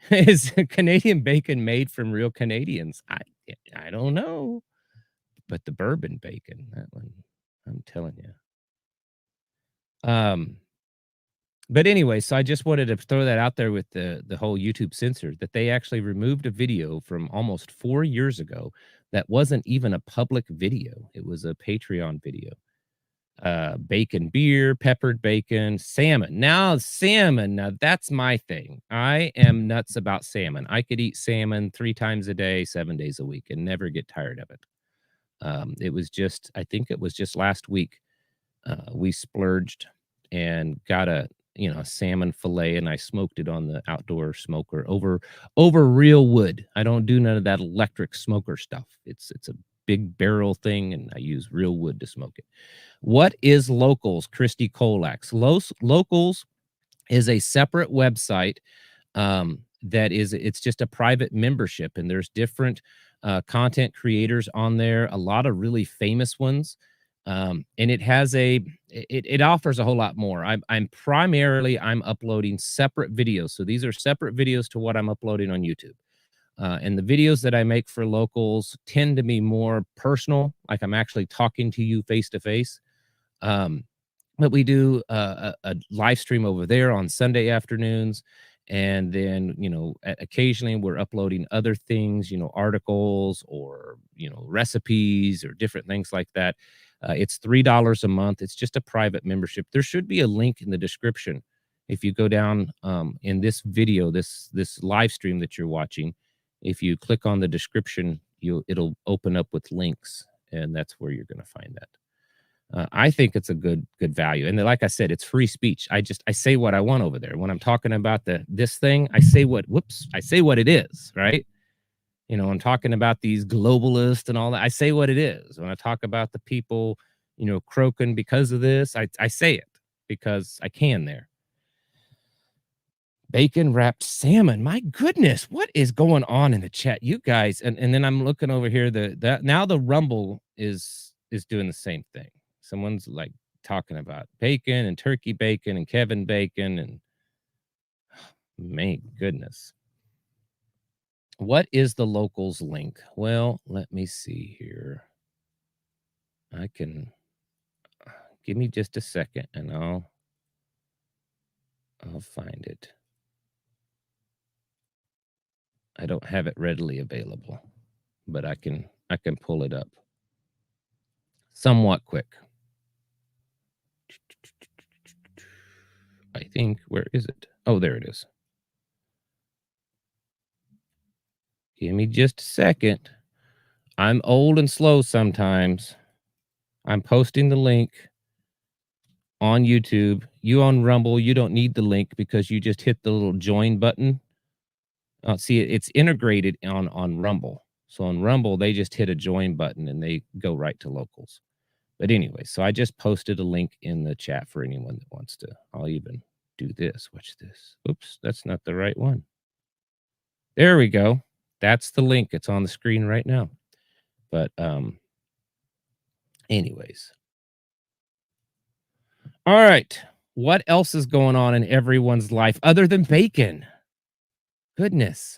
Is Canadian bacon made from real Canadians? I don't know. But the bourbon bacon, that one, I'm telling you. But anyway, so I just wanted to throw that out there with the whole YouTube censor, that they actually removed a video from almost 4 years ago that wasn't even a public video. It was a Patreon video. Bacon beer, peppered bacon, salmon. Now salmon, now that's my thing. I am nuts about salmon. I could eat salmon 3 times a day, 7 days a week, and never get tired of it. I think it was just last week, we splurged and got a salmon fillet, and I smoked it on the outdoor smoker over real wood. I don't do none of that electric smoker stuff. It's a big barrel thing, and I use real wood to smoke it. What is Locals, Christy Colax? Locals is a separate website, it's just a private membership, and there's different content creators on there, a lot of really famous ones. And it offers a whole lot more. I'm primarily uploading separate videos. So these are separate videos to what I'm uploading on YouTube. And the videos that I make for Locals tend to be more personal, like I'm actually talking to you face to face. But we do a live stream over there on Sunday afternoons. And then, occasionally we're uploading other things, articles or, recipes or different things like that. It's $3 a month. It's just a private membership. There should be a link in the description. If you go down in this video, this live stream that you're watching, if you click on the description, it'll open up with links, and that's where you're going to find that. I think it's a good value, and like I said, it's free speech. I say what I want over there. When I'm talking about this thing, I say what it is, right? You know, I'm talking about these globalists and all that. I say what it is. When I talk about the people, you know, croaking because of this, I say it because I can there. Bacon wrapped salmon. My goodness, what is going on in the chat, you guys? And then I'm looking over here. Now the Rumble is doing the same thing. Someone's like talking about bacon and turkey bacon and Kevin Bacon, and my goodness. What is the locals link? Well, let me see here. I can give me just a second and I'll find it. I don't have it readily available, but I can pull it up somewhat quick. I think, where is it? Oh, there it is. Give me just a second. I'm old and slow sometimes. I'm posting the link on YouTube. You on Rumble, you don't need the link because you just hit the little join button. See, it's integrated on Rumble. So on Rumble, they just hit a join button and they go right to locals. But anyway, so I just posted a link in the chat for anyone that wants to. I'll even do this. Watch this. Oops, that's not the right one. There we go. That's the link. It's on the screen right now. But anyways. All right. What else is going on in everyone's life other than bacon? Goodness.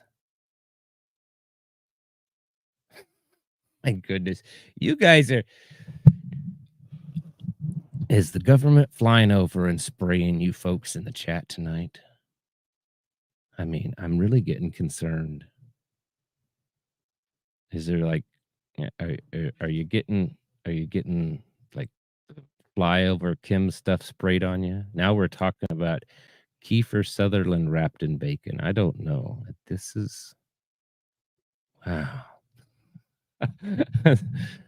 My goodness. You guys are... Is the government flying over and spraying you folks in the chat tonight? I mean, I'm really getting concerned. Is there like, are you getting like flyover Kim stuff sprayed on you? Now we're talking about Kiefer Sutherland wrapped in bacon. I don't know. This is, wow.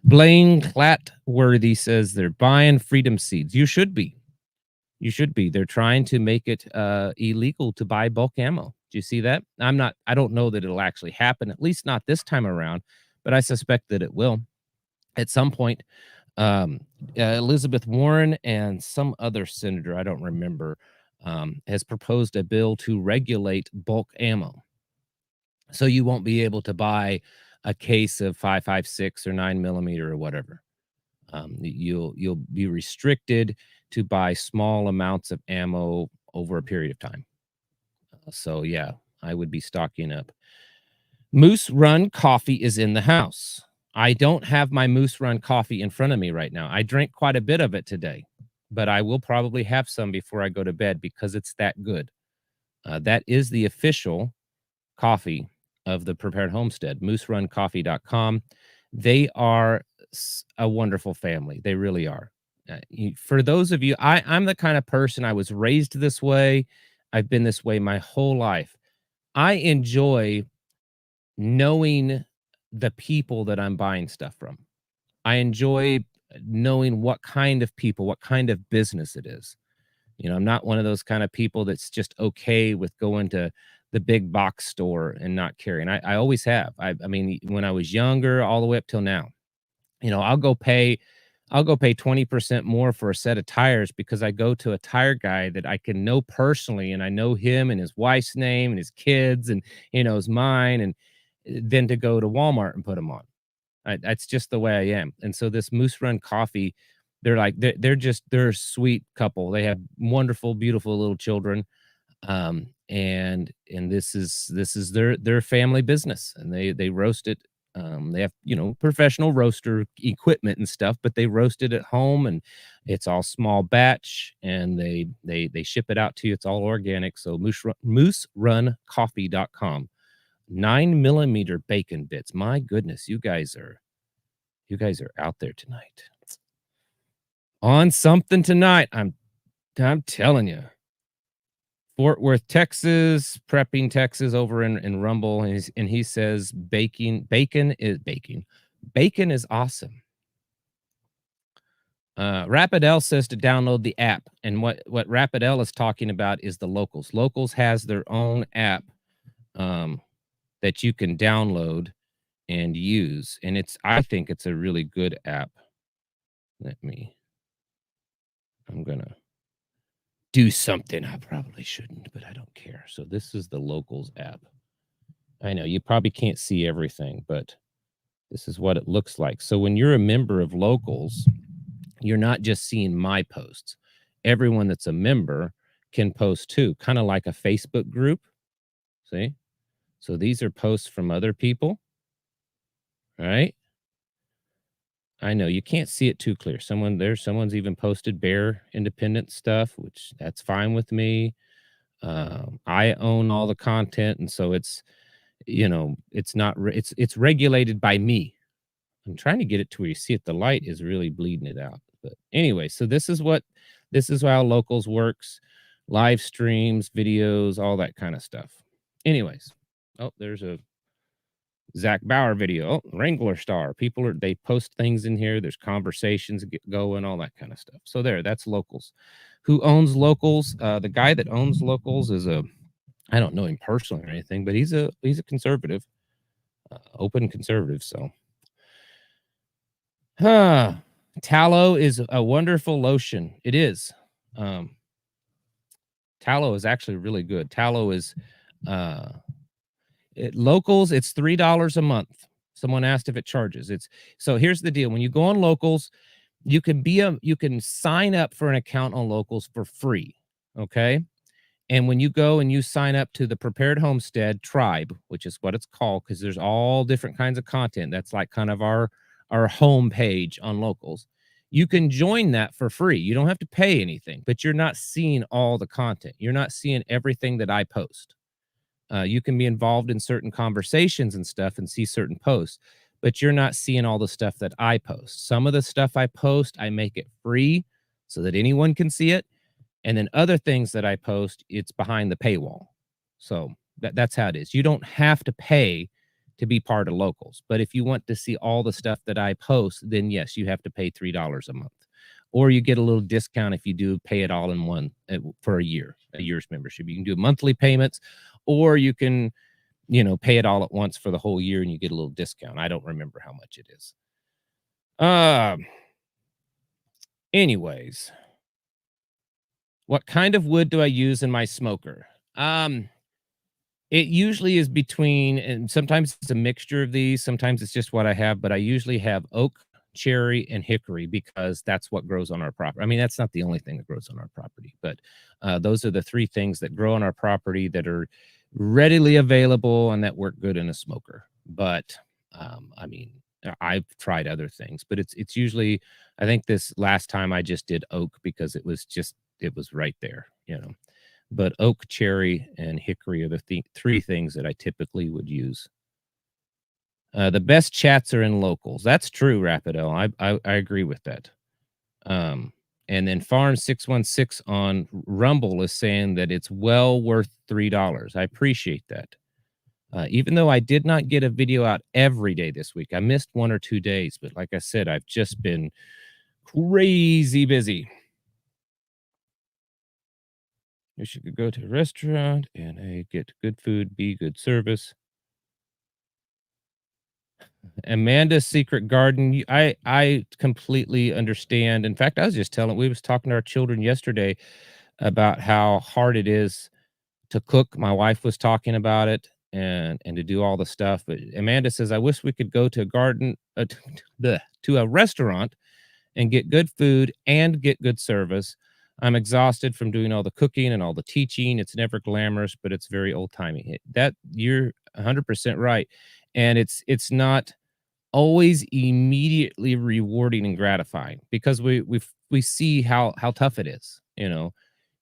Blaine Clatworthy says they're buying freedom seeds. You should be. You should be. They're trying to make it illegal to buy bulk ammo. Do you see that? I don't know that it'll actually happen, at least not this time around, but I suspect that it will at some point. Elizabeth Warren and some other senator, I don't remember, has proposed a bill to regulate bulk ammo. So you won't be able to buy a case of 5.56 or 9mm or whatever. You'll be restricted to buy small amounts of ammo over a period of time. So yeah, I would be stocking up. Moose Run coffee is in the house. I don't have my Moose Run coffee in front of me right now. I drank quite a bit of it today, but I will probably have some before I go to bed because it's that good. That is the official coffee of the Prepared Homestead, mooseruncoffee.com. They are a wonderful family. They really are. For those of you, I'm the kind of person, I was raised this way. I've been this way my whole life. I enjoy knowing the people that I'm buying stuff from. I enjoy knowing what kind of people, what kind of business it is. You know, I'm not one of those kind of people that's just okay with going to the big box store and not caring. I always have. I mean, when I was younger, all the way up till now, you know, I'll go pay 20% more for a set of tires because I go to a tire guy that I can know personally, and I know him and his wife's name and his kids, and he knows mine, and than to go to Walmart and put them on. That's just the way I am. And so this Moose Run coffee, they're a sweet couple. They have wonderful, beautiful little children. And this is their family business, and they roast it. They have, you know, professional roaster equipment and stuff, but they roast it at home, and it's all small batch, and they ship it out to you. It's all organic. So mooseruncoffee.com. 9mm bacon bits. My goodness, you guys are out there tonight. On something tonight. I'm telling you. Fort Worth, Texas, prepping Texas over in Rumble, and he says bacon is awesome. Rapidel says to download the app, and what Rapidel is talking about is the Locals. Locals has their own app that you can download and use, and I think it's a really good app. I'm gonna do something I probably shouldn't, but I don't care. So this is the Locals app. I know you probably can't see everything, but this is what it looks like. So when you're a member of Locals, you're not just seeing my posts. Everyone that's a member can post too, kind of like a Facebook group. See? So these are posts from other people, right? I know you can't see it too clear. Someone's even posted bear independent stuff, which that's fine with me. I own all the content, and so it's it's not it's regulated by me. I'm trying to get it to where you see it. The light is really bleeding it out. But anyway, so this is how Locals works. Live streams, videos, all that kind of stuff. Anyways, oh, there's a Zach Bauer video. Oh, Wrangler Star. They post things in here. There's conversations get going, all that kind of stuff. So that's Locals. Who owns Locals? The guy that owns Locals is I don't know him personally or anything, but he's a conservative, open conservative. So, tallow is a wonderful lotion. It is. Tallow is actually really good. Tallow is Locals. It's $3 a month. Someone asked if it charges. So here's the deal. When you go on Locals, you can sign up for an account on Locals for free. Okay. And when you go and you sign up to the Prepared Homestead Tribe, which is what it's called, because there's all different kinds of content. That's like kind of our home page on Locals. You can join that for free. You don't have to pay anything, but you're not seeing all the content. You're not seeing everything that I post. You can be involved in certain conversations and stuff and see certain posts, but you're not seeing all the stuff that I post. Some of the stuff I post, I make it free so that anyone can see it. And then other things that I post, it's behind the paywall. So that's how it is. You don't have to pay to be part of Locals. But if you want to see all the stuff that I post, then yes, you have to pay $3 a month. Or you get a little discount if you do pay it all in one for a year's membership. You can do monthly payments, or you can, pay it all at once for the whole year and you get a little discount. I don't remember how much it is. Anyways, what kind of wood do I use in my smoker? It usually is between, and sometimes it's a mixture of these. Sometimes it's just what I have, but I usually have oak, cherry, and hickory because that's what grows on our property. I mean, that's not the only thing that grows on our property, but those are the three things that grow on our property that are readily available and that work good in a smoker. But I mean, I've tried other things, but it's usually, I think this last time I just did oak because it was right there, But oak, cherry, and hickory are the three things that I typically would use. The best chats are in Locals. That's true, Rapidel. I agree with that. And then Farm 616 on Rumble is saying that it's well worth $3. I appreciate that. Even though I did not get a video out every day this week, I missed 1 or 2 days. But like I said, I've just been crazy busy. You should go to a restaurant and get good food, be good service. Amanda's Secret Garden. I completely understand. In fact, we was talking to our children yesterday about how hard it is to cook. My wife was talking about it and to do all the stuff. But Amanda says, I wish we could go to a garden, to a restaurant and get good food and get good service. I'm exhausted from doing all the cooking and all the teaching. It's never glamorous, but it's very old timey. That you're 100% right. And it's not always immediately rewarding and gratifying because we see how tough it is. You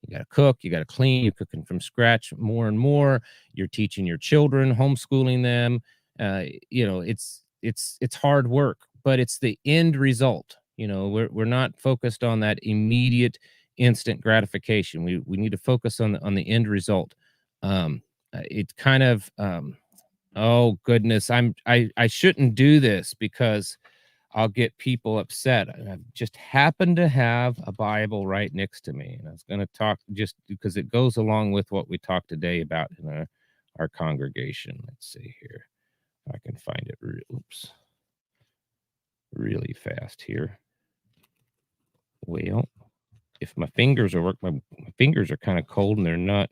got to cook, you got to clean, you're cooking from scratch more and more. You're teaching your children, homeschooling them. It's hard work, but it's the end result. You know, we're not focused on that immediate instant gratification. We need to focus on the end result. It kind of oh goodness, I shouldn't do this because I'll get people upset. I just happen to have a Bible right next to me, and I was going to talk just because it goes along with what we talked today about in our congregation. Let's see here if I can find it. Oops, really fast here. Well, if my fingers are my fingers are kind of cold and they're not.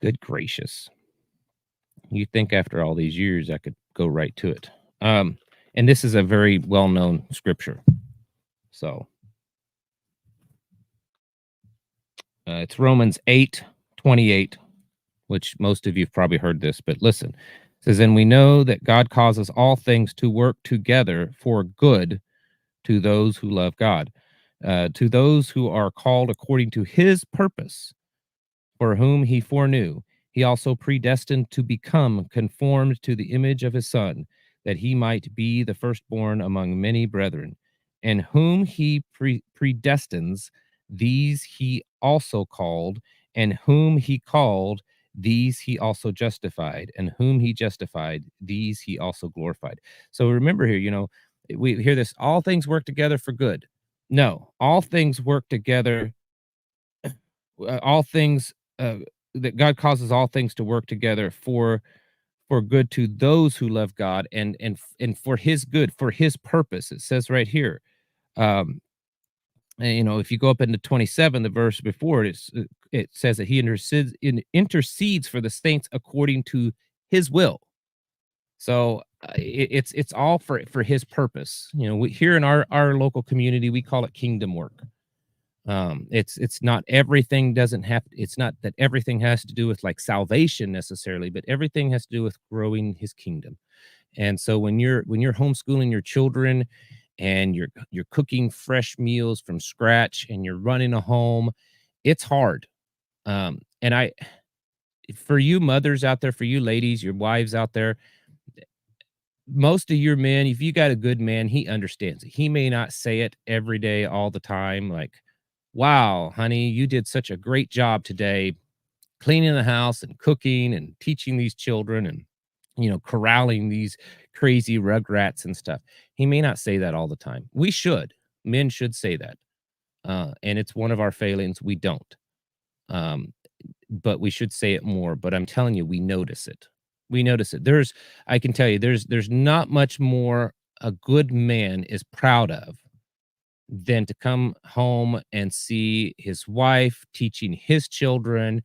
Good gracious! You think after all these years I could go right to it? And this is a very well-known scripture. So it's Romans 8:28, which most of you've probably heard this, but listen. It says, and we know that God causes all things to work together for good to those who love God, to those who are called according to his purpose, for whom he foreknew, he also predestined to become conformed to the image of his Son, that he might be the firstborn among many brethren. And whom he predestines, these he also called, and whom he called, these he also justified, and whom he justified, these he also glorified. So remember here, you know, we hear this, all things work together for good. No, all things work together, all things that God causes all things to work together for good to those who love God and for his good, for his purpose. It says right here. And, you know, if you go up into 27, the verse before it, it says that he intercedes for the saints according to his will. So it's all for his purpose. You know, here in our local community, we call it kingdom work. It's not everything doesn't have, it's not that everything has to do with like salvation necessarily, but everything has to do with growing his kingdom. And so when you're homeschooling your children and you're cooking fresh meals from scratch and you're running a home, it's hard. And I For you mothers out there, for you ladies, your wives out there, most of your men, if you got a good man, he understands it. He may not say it every day, all the time, like, wow, honey, you did such a great job today cleaning the house and cooking and teaching these children and, you know, corralling these crazy rugrats and stuff. He may not say that all the time. We should. Men should say that. And it's one of our failings. We don't. Um, but we should say it more. But I'm telling you, we notice it. We notice it. I can tell you, there's not much more a good man is proud of than to come home and see his wife teaching his children,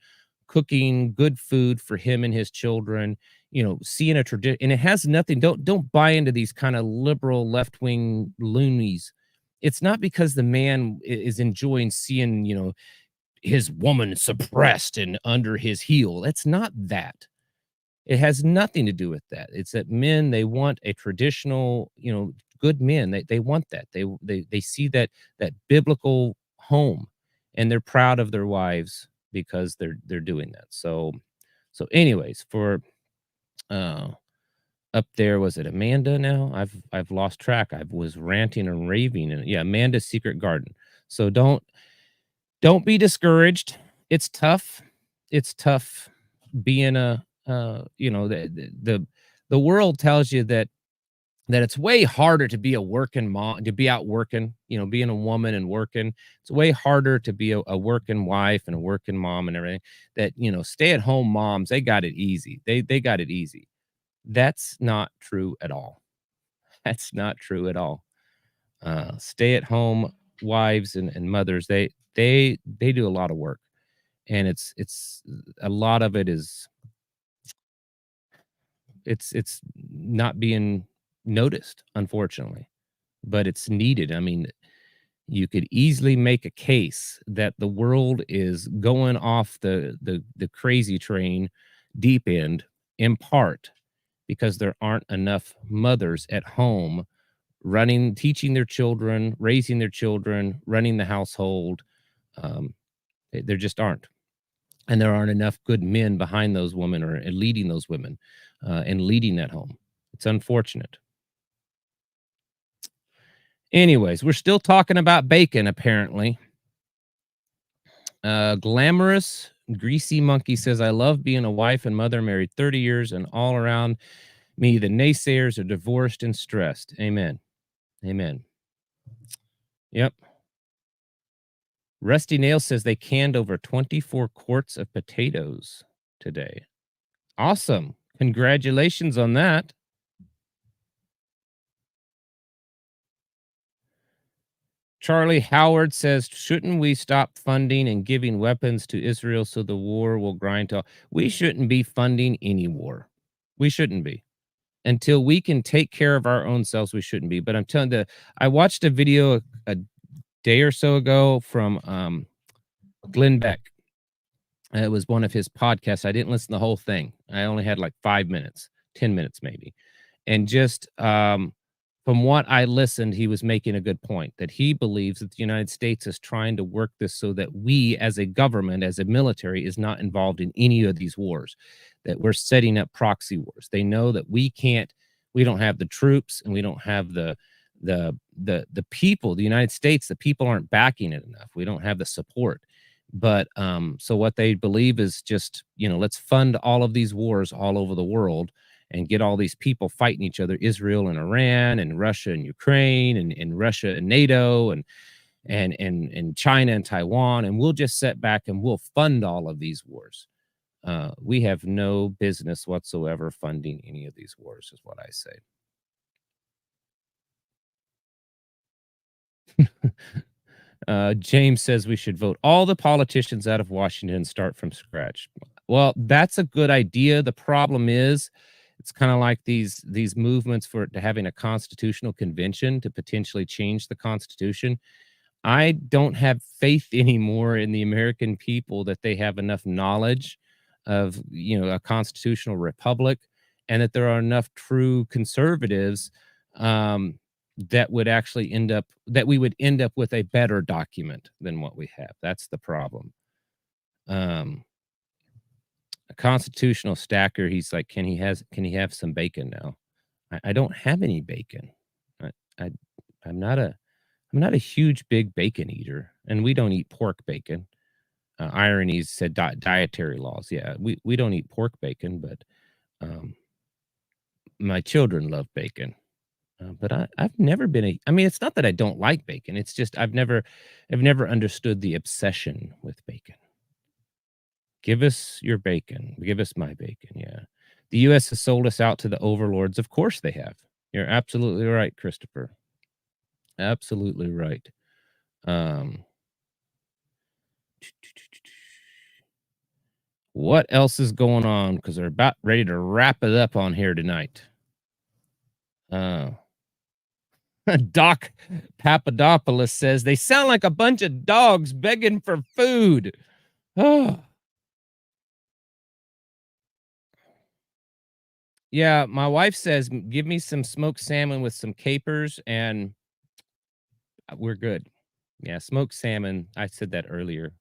cooking good food for him and his children, you know, seeing a tradition. And it has nothing, don't buy into these kind of liberal left-wing loonies. It's not because the man is enjoying seeing, you know, his woman suppressed and under his heel. It's not that. It has nothing to do with that. It's that men, they want a traditional, you know, good men. They want that. They see that biblical home, and they're proud of their wives because they're doing that. So anyways, for uh up there, was it Amanda now? I've lost track. I was ranting and raving, and yeah, Amanda's Secret Garden. So don't be discouraged. It's tough. It's tough being a you know, the world tells you that it's way harder to be a working mom, to be out working, you know, being a woman and working. It's way harder to be a working wife and a working mom and everything. That, you know, stay at home moms, they got it easy. They got it easy. That's not true at all. That's not true at all. Stay at home wives and mothers, they do a lot of work, and it's a lot of it is it's not being noticed, unfortunately, but it's needed. I mean, you could easily make a case that the world is going off the crazy train deep end, in part because there aren't enough mothers at home running, teaching their children, raising their children, running the household. Um, there just aren't. And there aren't enough good men behind those women or leading those women and leading that home. It's unfortunate. Anyways, we're still talking about bacon, apparently. Glamorous Greasy Monkey says, I love being a wife and mother, married 30 years, and all around me, the naysayers are divorced and stressed. Amen. Amen. Yep. Rusty Nail says they canned over 24 quarts of potatoes today. Awesome. Congratulations on that. Charlie Howard says, shouldn't we stop funding and giving weapons to Israel so the war will grind to? We shouldn't be funding any war. We shouldn't be. Until we can take care of our own selves, we shouldn't be. But I'm telling you, I watched a video a day or so ago from Glenn Beck. It was one of his podcasts. I didn't listen to the whole thing. I only had like 5 minutes, 10 minutes maybe. And just from what I listened, he was making a good point that he believes that the United States is trying to work this so that we as a government, as a military, is not involved in any of these wars, that we're setting up proxy wars. They know that we don't have the troops and we don't have the people, the United States, the people aren't backing it enough. We don't have the support. But so what they believe is just, let's fund all of these wars all over the world and get all these people fighting each other, Israel and Iran and Russia and Ukraine and Russia and NATO and China and Taiwan. And we'll just sit back and we'll fund all of these wars. We have no business whatsoever funding any of these wars, is what I say. James says we should vote all the politicians out of Washington and start from scratch. Well, that's a good idea. The problem is, it's kind of like these movements to having a constitutional convention to potentially change the Constitution. I don't have faith anymore in the American people that they have enough knowledge of, a constitutional republic, and that there are enough true conservatives that would actually we would end up with a better document than what we have. That's the problem. A constitutional stacker, he's like, can he have some bacon now? I don't have any bacon. I'm not a huge big bacon eater, and we don't eat pork bacon. Ironies said dietary laws. Yeah, we don't eat pork bacon, but my children love bacon. But I've never been it's not that I don't like bacon. It's just I've never understood the obsession with bacon. Give us your bacon. Give us my bacon. Yeah. The U.S. has sold us out to the overlords. Of course they have. You're absolutely right, Christopher. Absolutely right. What else is going on? Because they're about ready to wrap it up on here tonight. Doc Papadopoulos says they sound like a bunch of dogs begging for food. Oh. Yeah, my wife says, give me some smoked salmon with some capers and we're good. Yeah, smoked salmon. I said that earlier.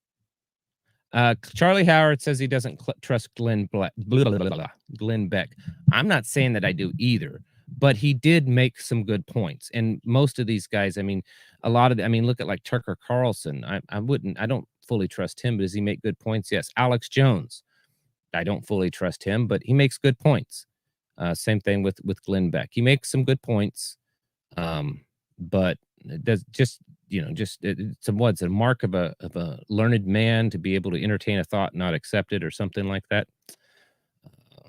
Charlie Howard says he doesn't trust Glenn Beck. I'm not saying that I do either, but he did make some good points. And most of these guys, look at like Tucker Carlson. I don't fully trust him, but does he make good points? Yes. Alex Jones. I don't fully trust him, but he makes good points. Same thing with Glenn Beck. He makes some good points. But it does it's a mark of a learned man to be able to entertain a thought, not accept it, or something like that.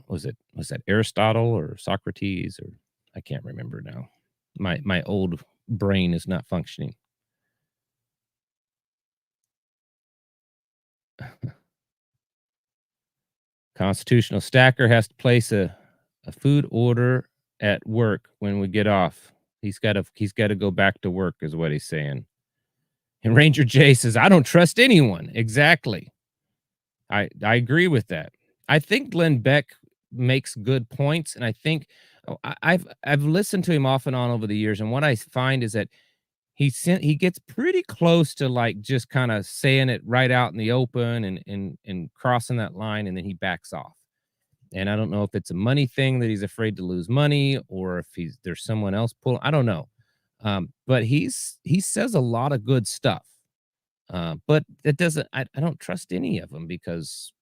Was that Aristotle or Socrates, or I can't remember now. My old brain is not functioning. Constitutional stacker has to place a food order at work when we get off. He's got to go back to work, is what he's saying. And Ranger J says, I don't trust anyone. Exactly. I agree with that. I think Glenn Beck makes good points, and I think I've listened to him off and on over the years, and what I find is that he gets pretty close to like just kind of saying it right out in the open and crossing that line, and then he backs off. And I don't know if it's a money thing that he's afraid to lose money, or if there's someone else pulling. I don't know. But he says a lot of good stuff. But it doesn't I don't trust any of them because,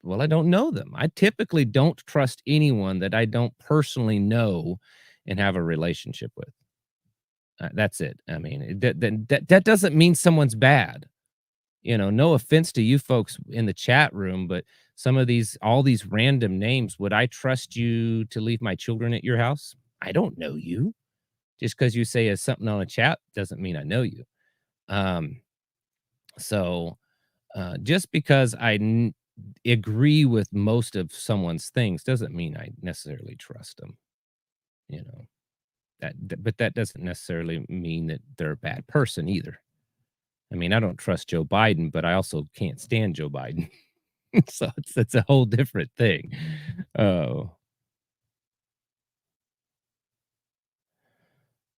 well, I don't know them. I typically don't trust anyone that I don't personally know and have a relationship with. That's it. I mean, that doesn't mean someone's bad. You know, no offense to you folks in the chat room, but some of these all these random names, would I trust you to leave my children at your house? I don't know you. Just because you say something on a chat doesn't mean I know you. Um, so just because agree with most of someone's things doesn't mean I necessarily trust them. You know but that doesn't necessarily mean that they're a bad person either. I mean, I don't trust Joe Biden, but I also can't stand Joe Biden. So it's a whole different thing. Oh,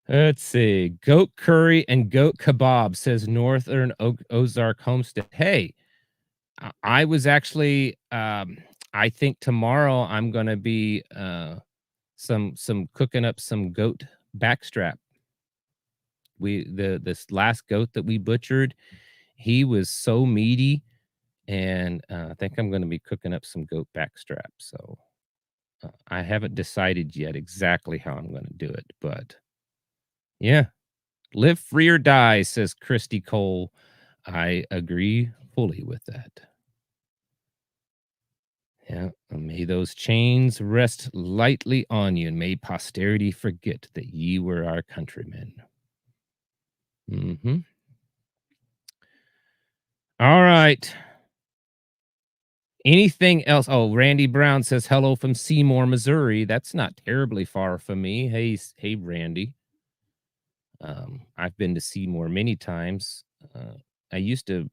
let's see. Goat curry and goat kebab, says Northern Ozark Homestead. Hey, I was actually I think tomorrow I'm gonna be some cooking up some goat backstrap. This last goat that we butchered, he was so meaty, and I think I'm gonna be cooking up some goat backstrap. So I haven't decided yet exactly how I'm gonna do it, but yeah, live free or die, says Christy Cole. I agree fully with that. Yeah, and may those chains rest lightly on you, and may posterity forget that ye were our countrymen. Mhm. All right. Anything else? Oh, Randy Brown says hello from Seymour, Missouri. That's not terribly far from me. Hey, Randy. I've been to Seymour many times. I used to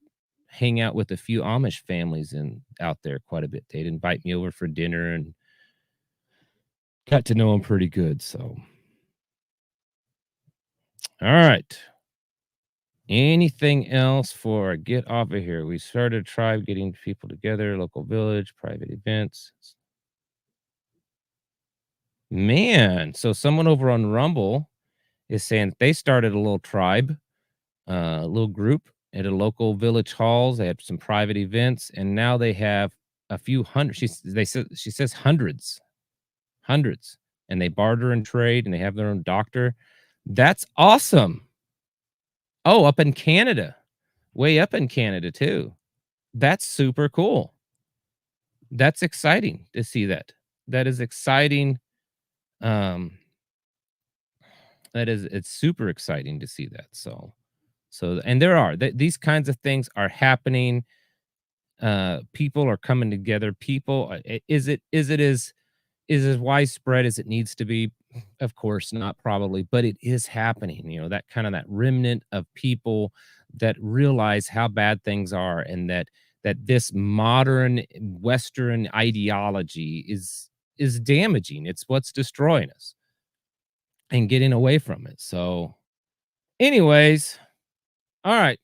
hang out with a few Amish families and out there quite a bit. They'd invite me over for dinner and got to know them pretty good. So, all right. Anything else for get off of here? We started a tribe, getting people together, local village, private events. Man, so someone over on Rumble is saying they started a little tribe, a little group at a local village halls. They had some private events, and now they have a few hundred. She says hundreds, hundreds, and they barter and trade, and they have their own doctor. That's awesome. Oh, up in Canada, way up in Canada too. That's super cool. That's exciting to see that. That is exciting. Um, it's super exciting to see that. So and there are these kinds of things are happening. People are coming together. People, is as widespread as it needs to be? Of course not, probably, but it is happening. You know, that kind of that remnant of people that realize how bad things are, and that this modern Western ideology is damaging. It's what's destroying us and getting away from it. So, anyways, all right.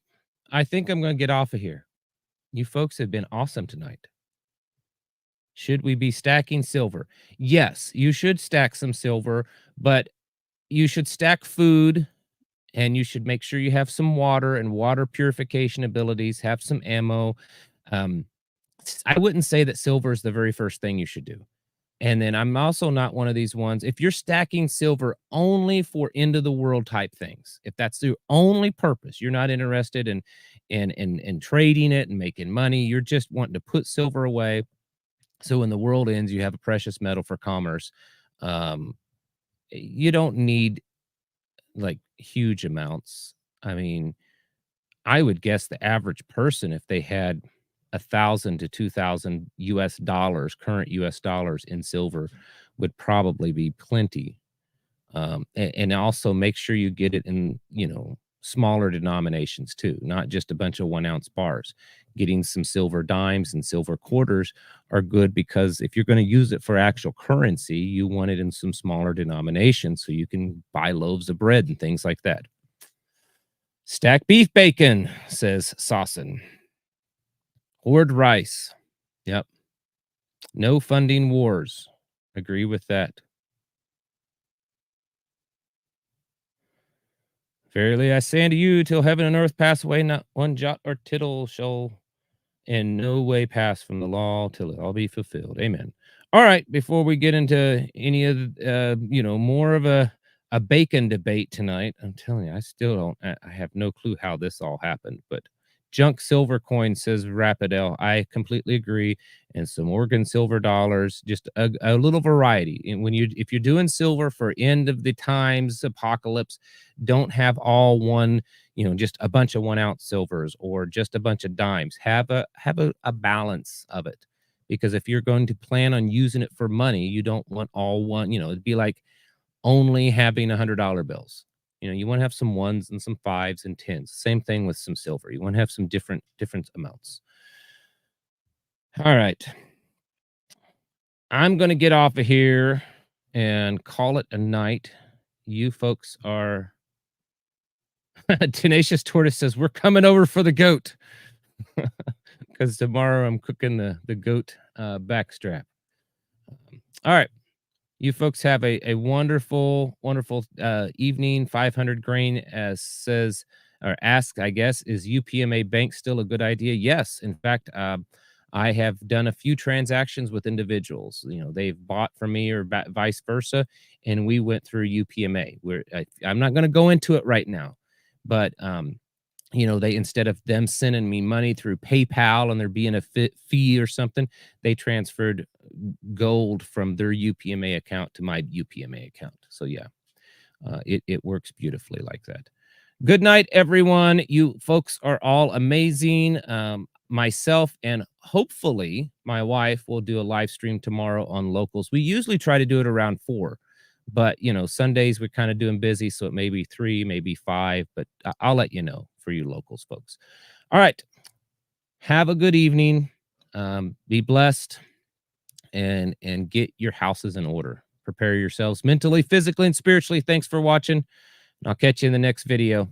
I think I'm going to get off of here. You folks have been awesome tonight. Should we be stacking silver? Yes, you should stack some silver, but you should stack food, and you should make sure you have some water and water purification abilities, have some ammo. Um, I wouldn't say that silver is the very first thing you should do. And then I'm also not one of these ones. If you're stacking silver only for end of the world type things, if that's the only purpose, you're not interested in trading it and making money. You're just wanting to put silver away. So when the world ends, you have a precious metal for commerce. Um, you don't need like huge amounts. I mean, I would guess the average person, if they had 1,000 to 2,000 US dollars, current US dollars in silver, would probably be plenty. And also make sure you get it in, smaller denominations too, not just a bunch of 1 ounce bars. Getting some silver dimes and silver quarters are good, because if you're going to use it for actual currency, you want it in some smaller denominations so you can buy loaves of bread and things like that. Stack beef bacon, says Sawson. Hoard rice. Yep. No funding wars. Agree with that. Verily I say unto you, till heaven and earth pass away, not one jot or tittle shall in no way pass from the law till it all be fulfilled. Amen. All right, before we get into any of more of a bacon debate tonight, I'm telling you, I still don't. I have no clue how this all happened. But junk silver coin says Rapidel. I completely agree. And some Oregon silver dollars, just a little variety. And if you're doing silver for end of the times apocalypse, don't have all one, just a bunch of 1 ounce silvers or just a bunch of dimes. Have a balance of it, because if you're going to plan on using it for money, you don't want all one. It'd be like only having $100 bills. You want to have some ones and some fives and tens. Same thing with some silver. You want to have some different amounts. All right, I'm going to get off of here and call it a night. You folks are Tenacious Tortoise says we're coming over for the goat, because tomorrow I'm cooking the goat backstrap. All right. You folks have a wonderful, wonderful evening. 500 grain as says or asks, I guess, is UPMA Bank still a good idea? Yes. In fact, I have done a few transactions with individuals. They've bought from me or vice versa, and we went through UPMA. I'm not going to go into it right now, but they, instead of them sending me money through PayPal and there being a fee or something, they transferred gold from their UPMA account to my UPMA account. So yeah, it works beautifully like that. Good night, everyone. You folks are all amazing. Myself and hopefully my wife will do a live stream tomorrow on locals. We usually try to do it around 4, but Sundays we're kind of doing busy, so it may be 3, maybe 5, but I'll let you know for you locals folks. All right, have a good evening. Be blessed, and get your houses in order. Prepare yourselves mentally, physically, and spiritually. Thanks for watching. I'll catch you in the next video.